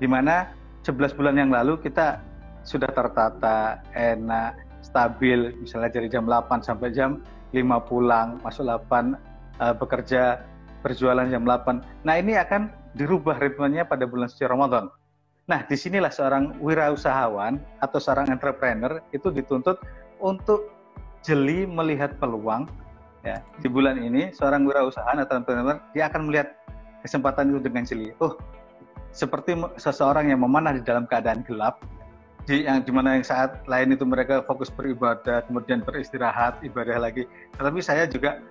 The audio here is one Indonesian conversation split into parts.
Di mana 11 bulan yang lalu kita sudah tertata, enak, stabil, misalnya dari jam 8 sampai jam 5 pulang, masuk 8 bekerja, berjualan jam 8. Nah, ini akan dirubah ritmenya pada bulan suci Ramadan. Nah, disinilah seorang wirausahawan atau seorang entrepreneur itu dituntut untuk jeli melihat peluang. Ya, di bulan ini seorang wirausahawan atau entrepreneur dia akan melihat kesempatan itu dengan jeli. Oh, seperti seseorang yang memanah di dalam keadaan gelap, yang dimana yang saat lain itu mereka fokus beribadah, kemudian beristirahat, ibadah lagi. Tetapi saya juga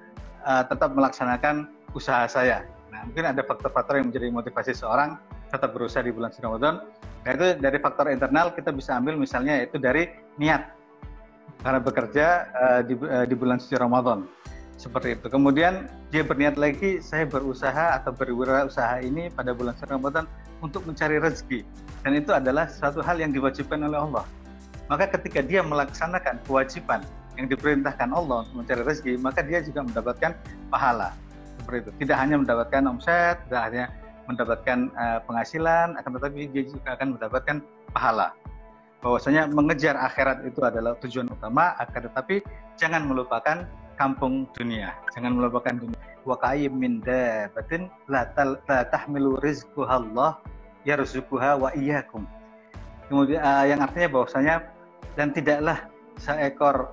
tetap melaksanakan usaha saya. Nah, mungkin ada faktor-faktor yang menjadi motivasi seorang tetap berusaha di bulan suci Ramadan. Nah, itu dari faktor internal kita bisa ambil misalnya itu dari niat karena bekerja di bulan suci Ramadan. Seperti itu. Kemudian dia berniat lagi, saya berusaha atau berwirausaha ini pada bulan suci Ramadan untuk mencari rezeki. Dan itu adalah suatu hal yang diwajibkan oleh Allah. Maka ketika dia melaksanakan kewajiban yang diperintahkan Allah untuk mencari rezeki, maka dia juga mendapatkan pahala. Seperti itu. Tidak hanya mendapatkan omset, tidak hanya mendapatkan penghasilan, akan tetapi dia juga akan mendapatkan pahala. Bahwasanya mengejar akhirat itu adalah tujuan utama, akan tetapi jangan melupakan kampung dunia, jangan melupakan dunia. Wa ka'ayyim min dabbatin la tahmilu rizquha Allah yarzuquha wa iyyakum. Kemudian yang artinya bahwasanya dan tidaklah seekor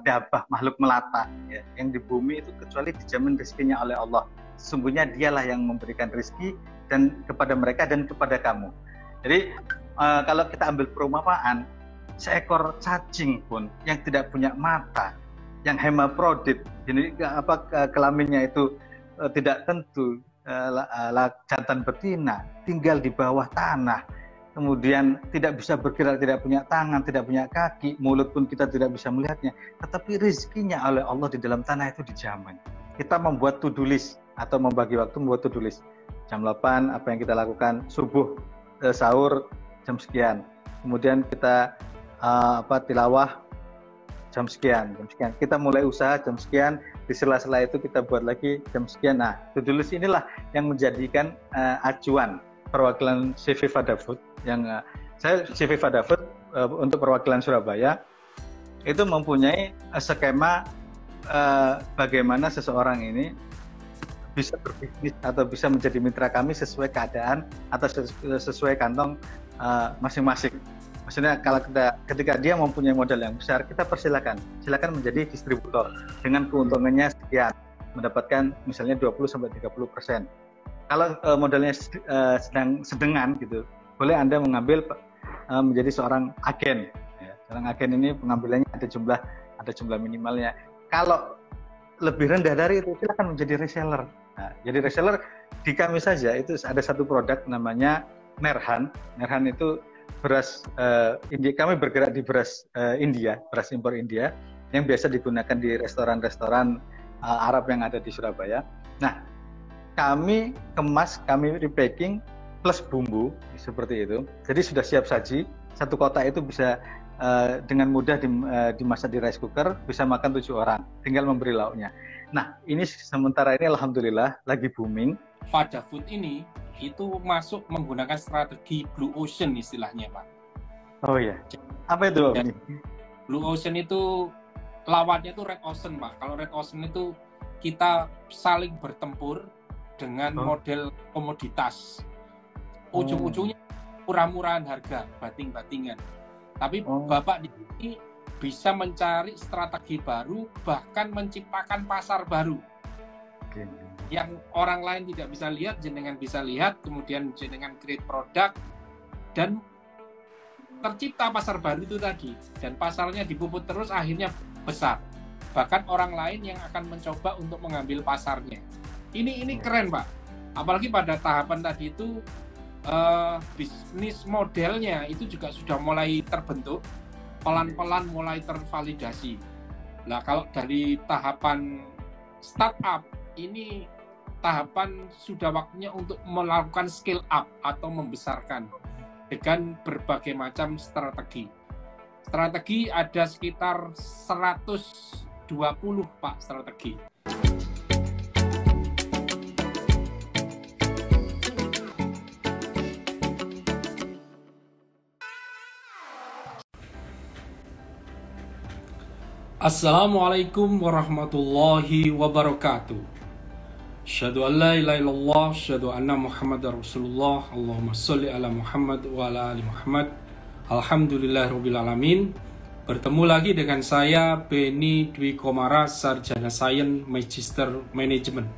dabbah makhluk melata ya, yang di bumi itu kecuali dijamin rezekinya oleh Allah. Sesungguhnya dialah yang memberikan rezeki dan kepada mereka dan kepada kamu. Jadi kalau kita ambil perumpamaan, seekor cacing pun yang tidak punya mata, yang hemaprodit, jadi kelaminnya itu tidak tentu, jantan betina, tinggal di bawah tanah, kemudian tidak bisa bergerak, tidak punya tangan, tidak punya kaki, mulut pun kita tidak bisa melihatnya, tetapi rezekinya oleh Allah di dalam tanah itu dijamin. Kita membuat to-do list atau membagi waktu membuat to-do list. Jam 8 apa yang kita lakukan, subuh, sahur jam sekian, kemudian kita tilawah jam sekian. Kita mulai usaha jam sekian, di sela-sela itu kita buat lagi jam sekian. Nah, to-do list inilah yang menjadikan acuan perwakilan CV Fadafood yang saya CV Fadafood untuk perwakilan Surabaya itu mempunyai skema bagaimana seseorang ini bisa berbisnis atau bisa menjadi mitra kami sesuai keadaan atau sesuai kantong masing-masing. Maksudnya kalau ketika dia mempunyai modal yang besar, kita silakan menjadi distributor dengan keuntungannya sekian, mendapatkan misalnya 20-30%. Kalau modalnya sedengan gitu, boleh Anda mengambil menjadi seorang agen. Ya. Seorang agen ini pengambilannya ada jumlah minimalnya. Kalau lebih rendah dari itu, silakan menjadi reseller. Nah, jadi reseller di kami saja itu ada satu produk namanya Nerhan. Nerhan itu beras India. Kami bergerak di beras India, beras impor India yang biasa digunakan di restoran-restoran Arab yang ada di Surabaya. Nah, kami kemas, kami repacking plus bumbu seperti itu. Jadi sudah siap saji. Satu kotak itu bisa dengan mudah dimasak di rice cooker, bisa makan 7 orang. Tinggal memberi lauknya. Nah, ini sementara ini alhamdulillah lagi booming. Fadafood ini itu masuk menggunakan strategi Blue Ocean istilahnya, Pak. Oh iya. Apa itu, Pak? Blue Ocean itu lawannya itu Red Ocean, Pak. Kalau Red Ocean itu kita saling bertempur dengan model komoditas. Ujung-ujungnya murah-murahan harga, bating-batingan. Tapi Bapak di sini bisa mencari strategi baru, bahkan menciptakan pasar baru. Yang orang lain tidak bisa lihat, jenengan bisa lihat, kemudian jenengan create produk dan tercipta pasar baru itu tadi, dan pasarnya dipuput terus akhirnya besar. Bahkan orang lain yang akan mencoba untuk mengambil pasarnya. Ini keren, Pak. Apalagi pada tahapan tadi itu bisnis modelnya itu juga sudah mulai terbentuk, pelan-pelan mulai tervalidasi. Nah, kalau dari tahapan startup ini tahapan sudah waktunya untuk melakukan scale up atau membesarkan dengan berbagai macam strategi. Strategi ada sekitar 120, Pak, strategi. Assalamualaikum warahmatullahi wabarakatuh. Asyhadu an la ilaha illallah, asyhadu anna Muhammadar Rasulullah. Allahumma sholli ala Muhammad wa ala ali Muhammad. Alhamdulillahirabbil alamin. Bertemu lagi dengan saya Beni Dwi Komara, Sarjana Sains Magister Manajemen.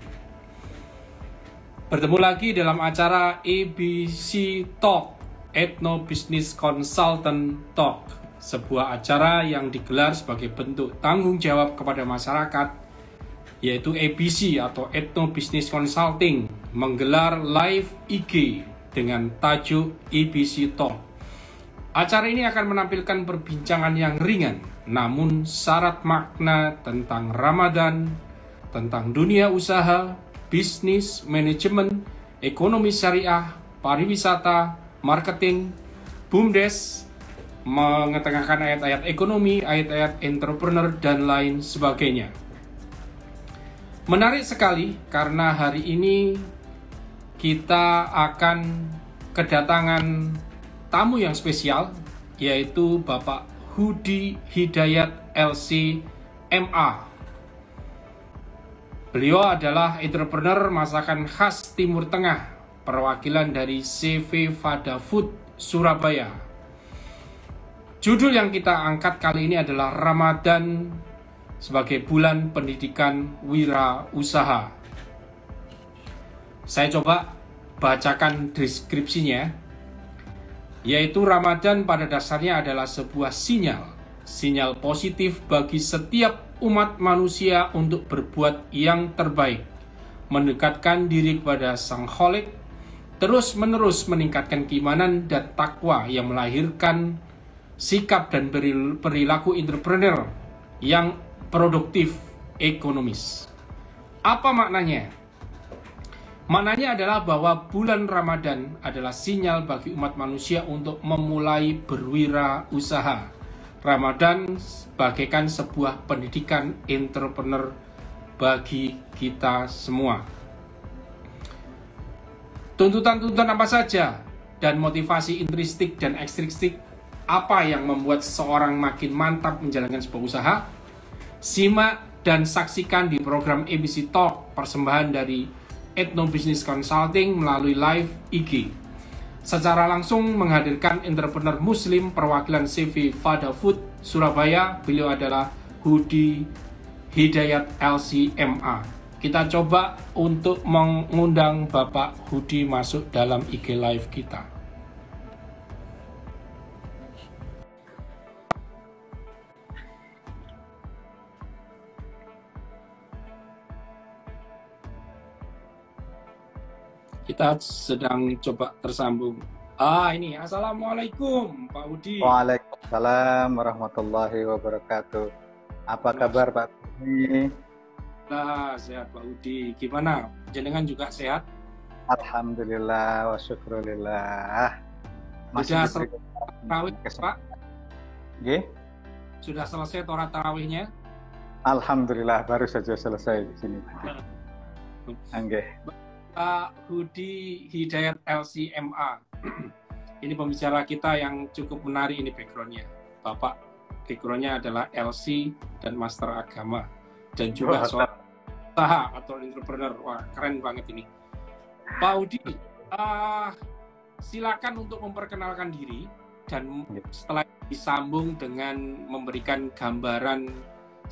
Bertemu lagi dalam acara ABC Talk, Ethno Business Consultant Talk, sebuah acara yang digelar sebagai bentuk tanggung jawab kepada masyarakat, yaitu ABC atau Ethno Business Consulting menggelar live IG dengan tajuk ABC Talk. Acara ini akan menampilkan perbincangan yang ringan namun syarat makna tentang Ramadan, tentang dunia usaha, bisnis, manajemen, ekonomi syariah, pariwisata, marketing, BUMDes, mengetengahkan ayat-ayat ekonomi, ayat-ayat entrepreneur, dan lain sebagainya. Menarik sekali karena hari ini kita akan kedatangan tamu yang spesial, yaitu Bapak Hudi Hidayat LC MA. Beliau adalah entrepreneur masakan khas Timur Tengah, perwakilan dari CV Fada Food Surabaya. Judul yang kita angkat kali ini adalah Ramadan sebagai bulan pendidikan wirausaha. Saya coba bacakan deskripsinya, yaitu Ramadan pada dasarnya adalah sebuah sinyal positif bagi setiap umat manusia untuk berbuat yang terbaik, mendekatkan diri kepada Sang Khalik, terus-menerus meningkatkan keimanan dan takwa yang melahirkan sikap dan perilaku entrepreneur yang produktif ekonomis. Apa maknanya? Maknanya adalah bahwa bulan Ramadan adalah sinyal bagi umat manusia untuk memulai berwirausaha. Ramadan bagaikan sebuah pendidikan entrepreneur bagi kita semua. Tuntutan-tuntutan apa saja dan motivasi intrinsik dan ekstrinsik apa yang membuat seseorang makin mantap menjalankan sebuah usaha? Simak dan saksikan di program ABC Talk, persembahan dari Ethno Business Consulting melalui live IG. Secara langsung menghadirkan entrepreneur muslim perwakilan CV Fada Food Surabaya. Beliau adalah Hudi Hidayat LC MA. Kita coba untuk mengundang Bapak Hudi masuk dalam IG live kita. Kita sedang coba tersambung. Ini Assalamualaikum Pak Hudi. Waalaikumsalam warahmatullahi wabarakatuh. Apa kabar Pak Hudi? Nah, sehat Pak Hudi. Gimana? Jenengan juga sehat? Alhamdulillah wa syukurillah. Sudah selesai tarawih, Pak? Nggih? Sudah selesai sholat tarawihnya? Alhamdulillah, baru saja selesai di sini. Nggih. Pak Hudi Hidayat LCMA. Ini pembicara kita yang cukup menarik ini background-nya. Bapak background-nya adalah LC dan Master Agama dan juga soal usaha atau entrepreneur. Wah, keren banget ini. Pak Hudi, silakan untuk memperkenalkan diri dan setelah disambung dengan memberikan gambaran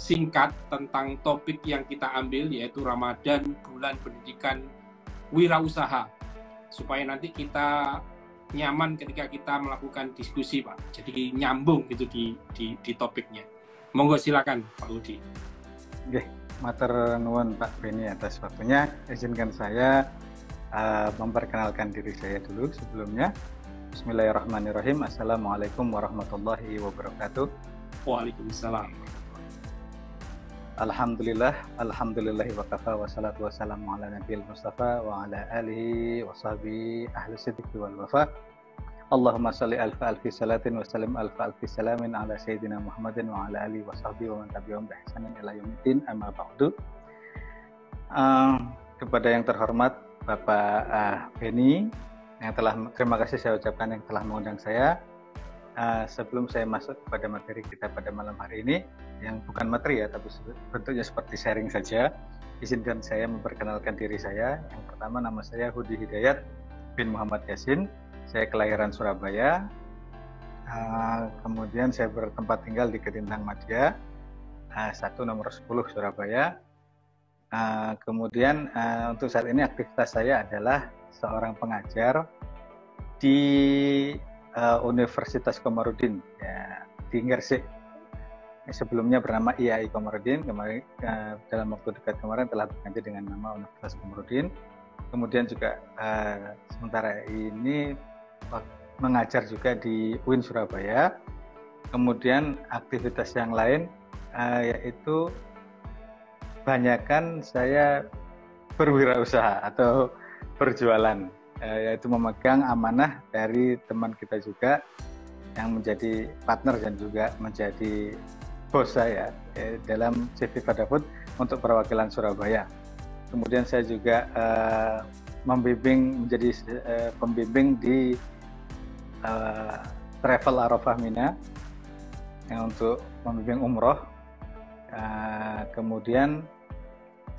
singkat tentang topik yang kita ambil, yaitu Ramadan, bulan pendidikan wirausaha, supaya nanti kita nyaman ketika kita melakukan diskusi, Pak. Jadi nyambung gitu di topiknya. Monggo silakan Pak Hudi. Oke, matur nuwun Pak Beni atas waktunya. Izinkan saya memperkenalkan diri saya dulu sebelumnya. Bismillahirrahmanirrahim. Assalamualaikum warahmatullahi wabarakatuh. Waalaikumsalam. Alhamdulillahi wa kafa wa salatu wassalamu ala nabiyil mustafa wa ala alihi wa sahbihi ahli sidqi wal wafa. Allahumma salli alfi salatin wa sallim alfi salamin ala sayyidina Muhammadin wa ala alihi wa sahbihi wa man tabi'ahum bi ihsanin ila yaumiddin, amma ba'du. Kepada yang terhormat Bapak Beni, terima kasih saya ucapkan yang telah mengundang saya. sebelum saya masuk pada materi kita pada malam hari ini, yang bukan materi ya, tapi bentuknya seperti sharing saja, izinkan saya memperkenalkan diri saya. Yang pertama, nama saya Hudi Hidayat bin Muhammad Yasin. Saya kelahiran Surabaya. Kemudian saya bertempat tinggal di Ketintang Madya, 1 nomor 10 Surabaya. Kemudian untuk saat ini aktivitas saya adalah seorang pengajar di Universitas Komarudin ya, di Gresik. Sebelumnya bernama IAI Komarudin. Kemarin dalam waktu dekat kemarin telah berganti dengan nama Universitas Komarudin. Kemudian juga sementara ini mengajar juga di UIN Surabaya. Kemudian aktivitas yang lain yaitu banyakkan saya berwirausaha atau berjualan, yaitu memegang amanah dari teman kita juga yang menjadi partner dan juga menjadi bos saya dalam CV Fadafood untuk perwakilan Surabaya. Kemudian saya juga menjadi pembimbing di Travel Arafah Mina yang untuk membimbing umroh. Kemudian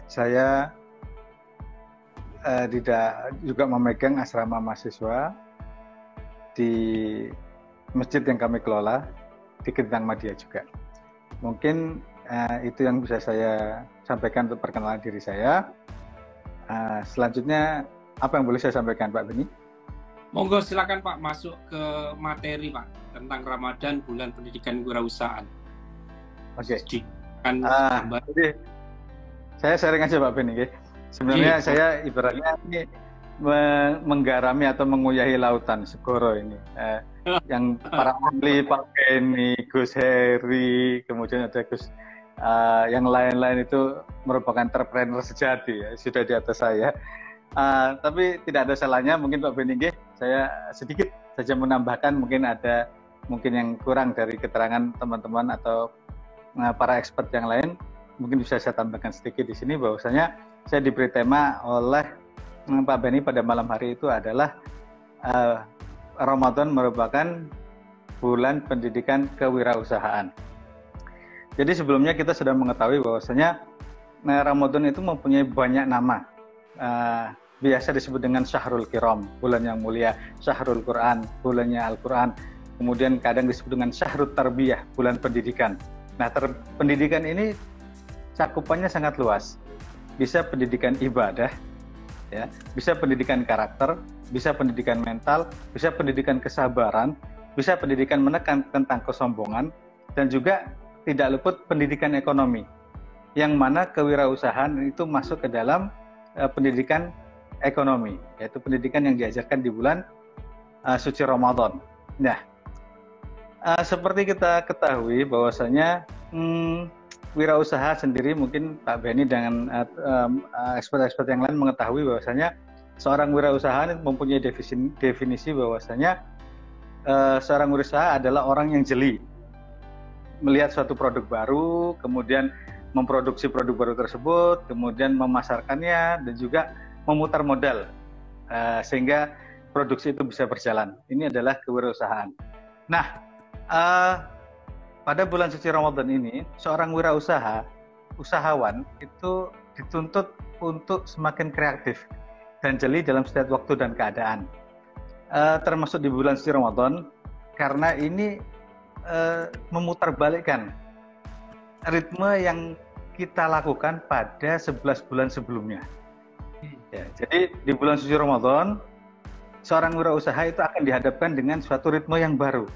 saya juga memegang asrama mahasiswa di masjid yang kami kelola di Ketintang Madya juga. Mungkin itu yang bisa saya sampaikan untuk perkenalan diri saya. Selanjutnya apa yang boleh saya sampaikan, Pak Beni? Monggo silakan Pak, masuk ke materi Pak tentang Ramadan, bulan pendidikan kewirausahaan. Oke. Jadi saya sharing aja Pak Beni. Sebenarnya saya ibaratnya ini menggarami atau menguyahi lautan segoro ini. Yang para ahli, Pak Beni, Gus Heri, kemudian ada Gus yang lain-lain itu merupakan entrepreneur sejati ya, sudah di atas saya. Tapi tidak ada salahnya mungkin Pak Beni, saya sedikit saja menambahkan, mungkin yang kurang dari keterangan teman-teman atau para expert yang lain, mungkin bisa saya tambahkan sedikit di sini bahwasanya saya diberi tema oleh Pak Beni pada malam hari itu adalah Ramadan merupakan bulan pendidikan kewirausahaan. Jadi sebelumnya kita sudah mengetahui bahwasanya Ramadan itu mempunyai banyak nama. Biasa disebut dengan Syahrul Kiram, bulan yang mulia, Syahrul Quran, bulannya Al-Quran. Kemudian kadang disebut dengan Syahrul Tarbiyah, bulan pendidikan. Nah, pendidikan ini cakupannya sangat luas. Bisa pendidikan ibadah, ya, bisa pendidikan karakter, bisa pendidikan mental, bisa pendidikan kesabaran, bisa pendidikan menekan tentang kesombongan, dan juga tidak luput pendidikan ekonomi, yang mana kewirausahaan itu masuk ke dalam pendidikan ekonomi, yaitu pendidikan yang diajarkan di bulan suci Ramadan. Nah, seperti kita ketahui bahwasanya wirausaha sendiri, mungkin Pak Beni dengan expert-expert yang lain mengetahui bahwasanya seorang wirausaha mempunyai definisi bahwasanya seorang wirausaha adalah orang yang jeli melihat suatu produk baru, kemudian memproduksi produk baru tersebut, kemudian memasarkannya dan juga memutar modal sehingga produksi itu bisa berjalan. Ini adalah kewirausahaan. Nah, pada bulan suci Ramadan ini, seorang usahawan itu dituntut untuk semakin kreatif dan jeli dalam setiap waktu dan keadaan. Termasuk di bulan suci Ramadan, karena ini memutarbalikkan ritme yang kita lakukan pada 11 bulan sebelumnya. Ya, jadi di bulan suci Ramadan, seorang wirausaha itu akan dihadapkan dengan suatu ritme yang baru,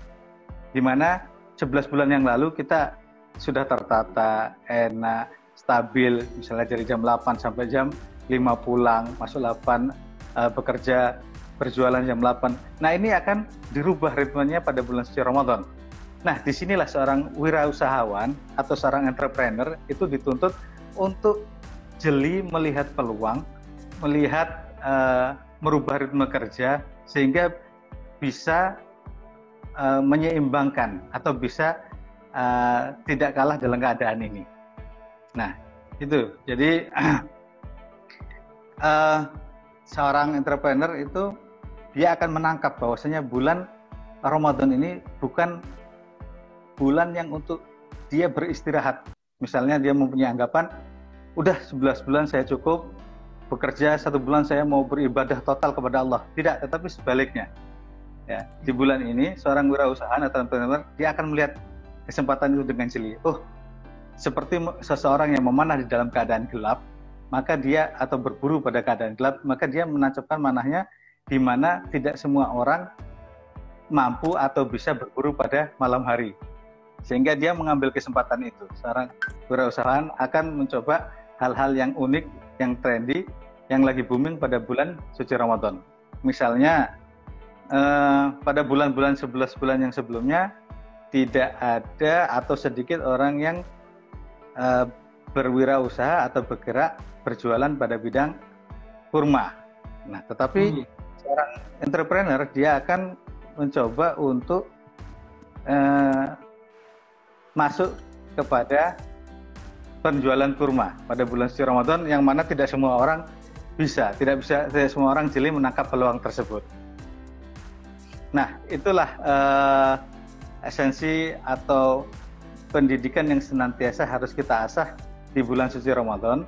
di mana 11 bulan yang lalu kita sudah tertata, enak, stabil, misalnya dari jam 8 sampai jam 5 pulang, masuk 8 bekerja, berjualan jam 8. Nah, ini akan dirubah ritmenya pada bulan suci Ramadan. Nah, disinilah seorang wirausahawan atau seorang entrepreneur itu dituntut untuk jeli melihat peluang, melihat merubah ritme kerja sehingga bisa menyeimbangkan atau bisa tidak kalah dalam keadaan ini. Nah, itu. Jadi seorang entrepreneur itu dia akan menangkap bahwasanya bulan Ramadan ini bukan bulan yang untuk dia beristirahat. Misalnya dia mempunyai anggapan, udah 11 bulan saya cukup, bekerja 1 bulan saya mau beribadah total kepada Allah. Tidak, tetapi sebaliknya. Ya, di bulan ini seorang wirausahaan atau entrepreneur dia akan melihat kesempatan itu dengan jeli. Oh, seperti seseorang yang memanah di dalam keadaan gelap, maka dia atau berburu pada keadaan gelap, maka dia menancapkan manahnya di mana tidak semua orang mampu atau bisa berburu pada malam hari. Sehingga dia mengambil kesempatan itu. Seorang wirausahaan akan mencoba hal-hal yang unik, yang trendy, yang lagi booming pada bulan suci Ramadan. Misalnya pada bulan-bulan 11 bulan yang sebelumnya tidak ada atau sedikit orang yang berwirausaha atau bergerak berjualan pada bidang kurma. Nah, tetapi seorang entrepreneur dia akan mencoba untuk masuk kepada penjualan kurma pada bulan suci Ramadan, yang mana tidak semua orang tidak semua orang jeli menangkap peluang tersebut. Nah, itulah esensi atau pendidikan yang senantiasa harus kita asah di bulan suci Ramadan.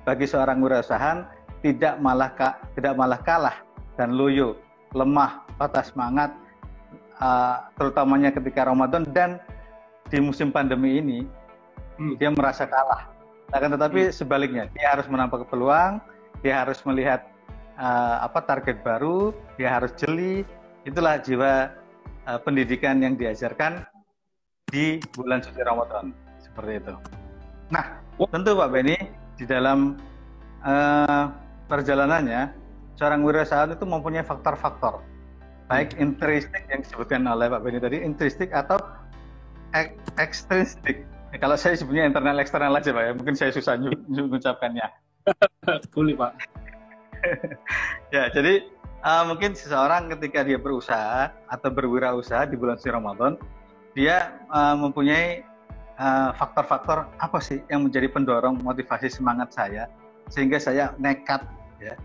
Bagi seorang wirausahaan tidak malah kalah dan loyo, lemah, patah semangat, terutamanya ketika Ramadan dan di musim pandemi ini dia merasa kalah. Akan tetapi sebaliknya, dia harus menampak peluang, dia harus melihat target baru, dia harus jeli. Itulah jiwa pendidikan yang diajarkan di bulan suci Ramadan, seperti itu. Nah, tentu Pak Benny, di dalam perjalanannya seorang wirausahaan itu mempunyai faktor-faktor, baik intrinsik yang disebutkan oleh Pak Benny tadi, intrinsik atau ekstrinsik. Kalau saya sebutnya internal eksternal aja Pak ya, mungkin saya susah mengucapkannya. Boleh Pak. Ya, jadi mungkin seseorang ketika dia berusaha atau berwirausaha di bulan suci Ramadan, dia mempunyai faktor-faktor apa sih yang menjadi pendorong motivasi semangat saya sehingga saya nekat ya.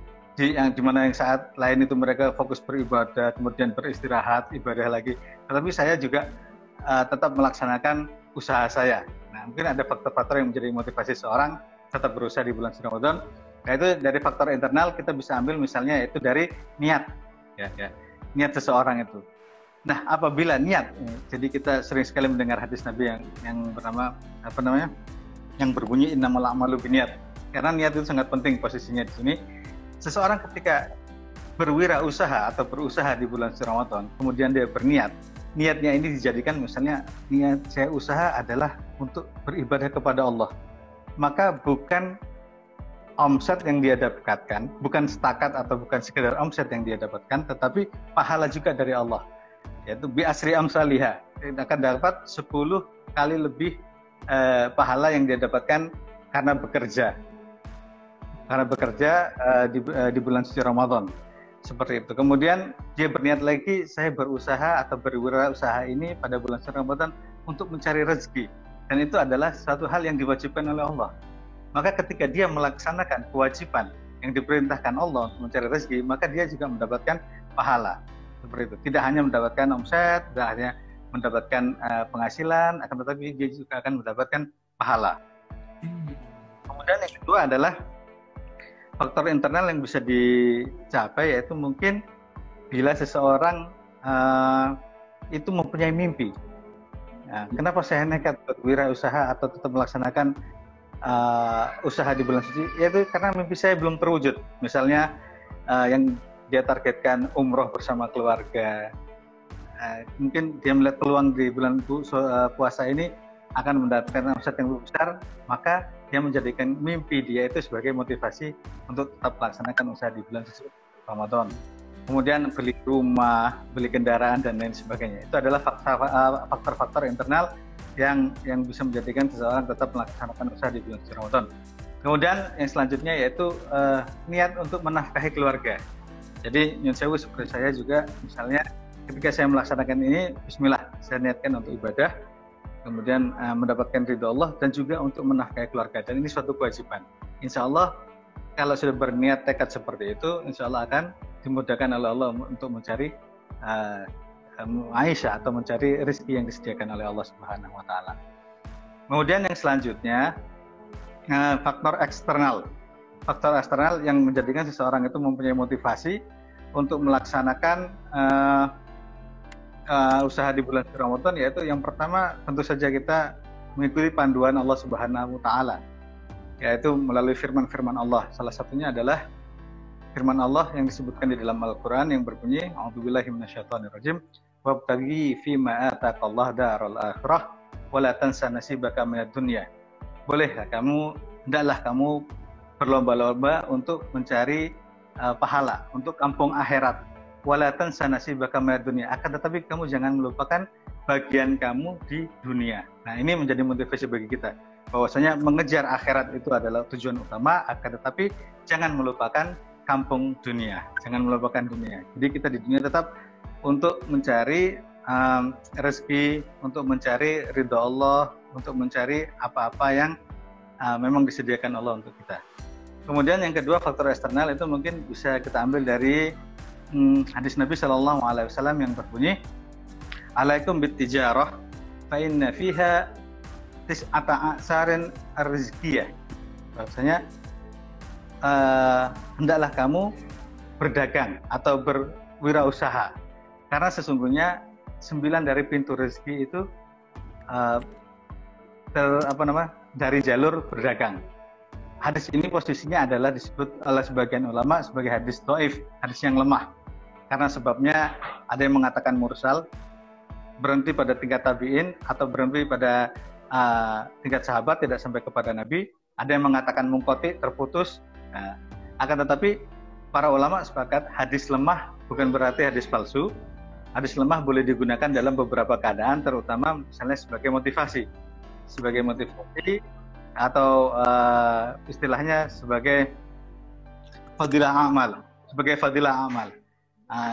Di mana yang saat lain itu mereka fokus beribadah, kemudian beristirahat, ibadah lagi. Tetapi saya juga tetap melaksanakan usaha saya. Nah, mungkin ada faktor-faktor yang menjadi motivasi seorang tetap berusaha di bulan suci Ramadan. Yaitu dari faktor internal kita bisa ambil misalnya yaitu dari niat, ya. Niat seseorang itu. Nah, apabila niat, jadi kita sering sekali mendengar hadis Nabi yang bernama yang berbunyi innamal a'malu binniyat. Karena niat itu sangat penting posisinya di sini. Seseorang ketika berwirausaha atau berusaha di bulan suci Ramadan, kemudian dia berniat, niatnya ini dijadikan misalnya niat saya usaha adalah untuk beribadah kepada Allah. Maka bukan omset yang dia dapatkan, bukan setakat atau bukan sekedar omset yang dia dapatkan, tetapi pahala juga dari Allah. Yaitu bi asri amsalihah, akan dapat 10 kali lebih pahala yang dia dapatkan karena bekerja. Di bulan suci Ramadan. Seperti itu. Kemudian dia berniat lagi, saya berusaha atau berwirausaha ini pada bulan suci Ramadan untuk mencari rezeki. Dan itu adalah satu hal yang diwajibkan oleh Allah. Maka ketika dia melaksanakan kewajiban yang diperintahkan Allah untuk mencari rezeki, maka dia juga mendapatkan pahala. Seperti itu. Tidak hanya mendapatkan omset, tidak hanya mendapatkan penghasilan, akan tetapi dia juga akan mendapatkan pahala. Kemudian yang kedua adalah faktor internal yang bisa dicapai, yaitu mungkin bila seseorang itu mempunyai mimpi. Nah, kenapa saya nekat berwirausaha atau tetap melaksanakan usaha di bulan suci? Yaitu karena mimpi saya belum terwujud. Misalnya yang dia targetkan umroh bersama keluarga. Mungkin dia melihat peluang di bulan puasa ini akan mendapatkan omset yang lebih besar, maka dia menjadikan mimpi dia itu sebagai motivasi untuk tetap melaksanakan usaha di bulan suci Ramadan. Kemudian beli rumah, beli kendaraan dan lain sebagainya. Itu adalah faktor-faktor internal yang bisa menjadikan seseorang tetap melaksanakan usaha di bulan suci Ramadan. Kemudian yang selanjutnya yaitu niat untuk menafkahi keluarga. Jadi nyun sewu seperti saya juga, misalnya ketika saya melaksanakan ini, bismillah, saya niatkan untuk ibadah, kemudian mendapatkan ridho Allah dan juga untuk menafkahi keluarga, dan ini suatu kewajiban. Insya Allah kalau sudah berniat tekad seperti itu, insya Allah akan dimudahkan oleh Allah untuk mencari Aisyah atau mencari rezeki yang disediakan oleh Allah Subhanahu wa taala. Kemudian yang selanjutnya faktor eksternal. Faktor eksternal yang menjadikan seseorang itu mempunyai motivasi untuk melaksanakan usaha di bulan Ramadan, yaitu yang pertama tentu saja kita mengikuti panduan Allah Subhanahu wa taala, yaitu melalui firman-firman Allah. Salah satunya adalah firman Allah yang disebutkan di dalam Al-Qur'an yang berbunyi, A'udzubillahi minasyaitonirrajim, wabtaghi fima ataqallahu daral akhirah wa la tansa nasibaka minad dunya. Bolehlah kamu, hendaklah kamu berlomba-lomba untuk mencari pahala untuk kampung akhirat. Wala tansa nasibaka minad dunya. Akan tetapi kamu jangan melupakan bagian kamu di dunia. Nah, ini menjadi motivasi bagi kita. Bahwasanya mengejar akhirat itu adalah tujuan utama, akan tetapi jangan melupakan kampung dunia. Jangan melupakan dunia. Jadi kita di dunia tetap untuk mencari rezeki, untuk mencari ridha Allah, untuk mencari apa-apa yang memang disediakan Allah untuk kita. Kemudian yang kedua, faktor eksternal itu mungkin bisa kita ambil dari hadis Nabi Shallallahu Alaihi Wasallam yang berbunyi, "Alaikum bitijarah, fa inna fiha tis'ata a'sarin ar-rizqiyah." Maksudnya hendaklah kamu berdagang atau berwirausaha, karena sesungguhnya 9 dari pintu rezeki itu dari jalur berdagang. Hadis ini posisinya adalah disebut oleh sebagian ulama sebagai hadis dhaif, hadis yang lemah. Karena sebabnya ada yang mengatakan mursal, berhenti pada tingkat tabi'in atau berhenti pada tingkat sahabat, tidak sampai kepada Nabi. Ada yang mengatakan munqati, terputus. Akan tetapi para ulama sepakat hadis lemah bukan berarti hadis palsu. Hadis lemah boleh digunakan dalam beberapa keadaan, terutama misalnya sebagai motivasi. Sebagai motivasi atau istilahnya sebagai fadilah amal,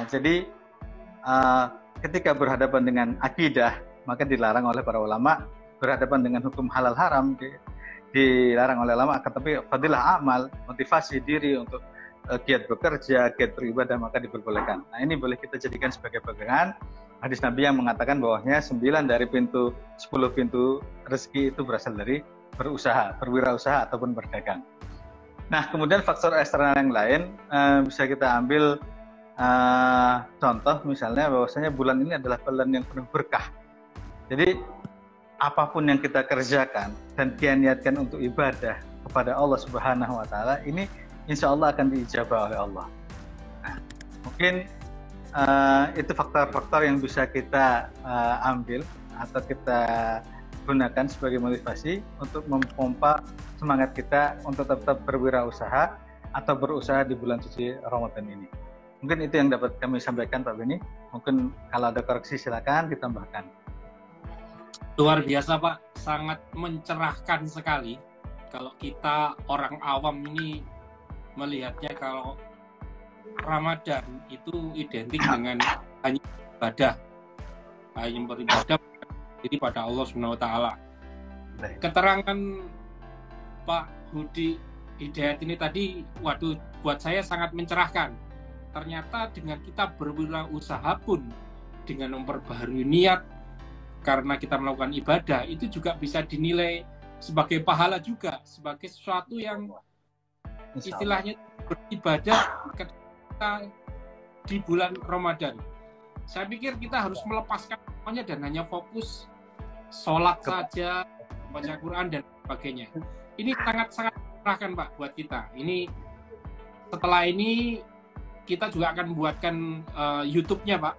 jadi ketika berhadapan dengan akidah, maka dilarang oleh para ulama. Berhadapan dengan hukum halal haram dilarang oleh ulama, tetapi fadilah amal, motivasi diri untuk giat bekerja, giat beribadah, maka diperbolehkan. Nah, ini boleh kita jadikan sebagai pegangan hadis Nabi yang mengatakan bahwasanya 9 dari 10 pintu rezeki itu berasal dari berusaha, berwirausaha ataupun berdagang. Nah, kemudian faktor eksternal yang lain bisa kita ambil contoh misalnya bahwasanya bulan ini adalah bulan yang penuh berkah. Jadi apapun yang kita kerjakan dan kita niatkan untuk ibadah kepada Allah Subhanahu wa taala, ini insya Allah akan diijabah oleh Allah. Nah, mungkin itu faktor-faktor yang bisa kita ambil atau kita gunakan sebagai motivasi untuk mempompa semangat kita untuk tetap berwirausaha atau berusaha di bulan suci Ramadan ini. Mungkin itu yang dapat kami sampaikan, Pak Beni. Mungkin kalau ada koreksi silakan ditambahkan. Luar biasa, Pak. Sangat mencerahkan sekali. Kalau kita orang awam ini melihatnya kalau Ramadan itu identik dengan hanya ibadah. Hanya beribadah jadi pada Allah Subhanahu wa taala. Keterangan Pak Hudi Hidayat ini tadi, waduh, buat saya sangat mencerahkan. Ternyata dengan kita berwirausaha pun, dengan memperbaharui niat karena kita melakukan ibadah, itu juga bisa dinilai sebagai pahala juga, sebagai sesuatu yang istilahnya beribadah ketika di bulan Ramadan. Saya pikir kita harus melepaskan semuanya dan hanya fokus sholat saja, baca Quran dan sebagainya. Ini sangat-sangat mencerahkan, Pak, buat kita. Ini setelah ini kita juga akan membuatkan YouTube-nya, Pak.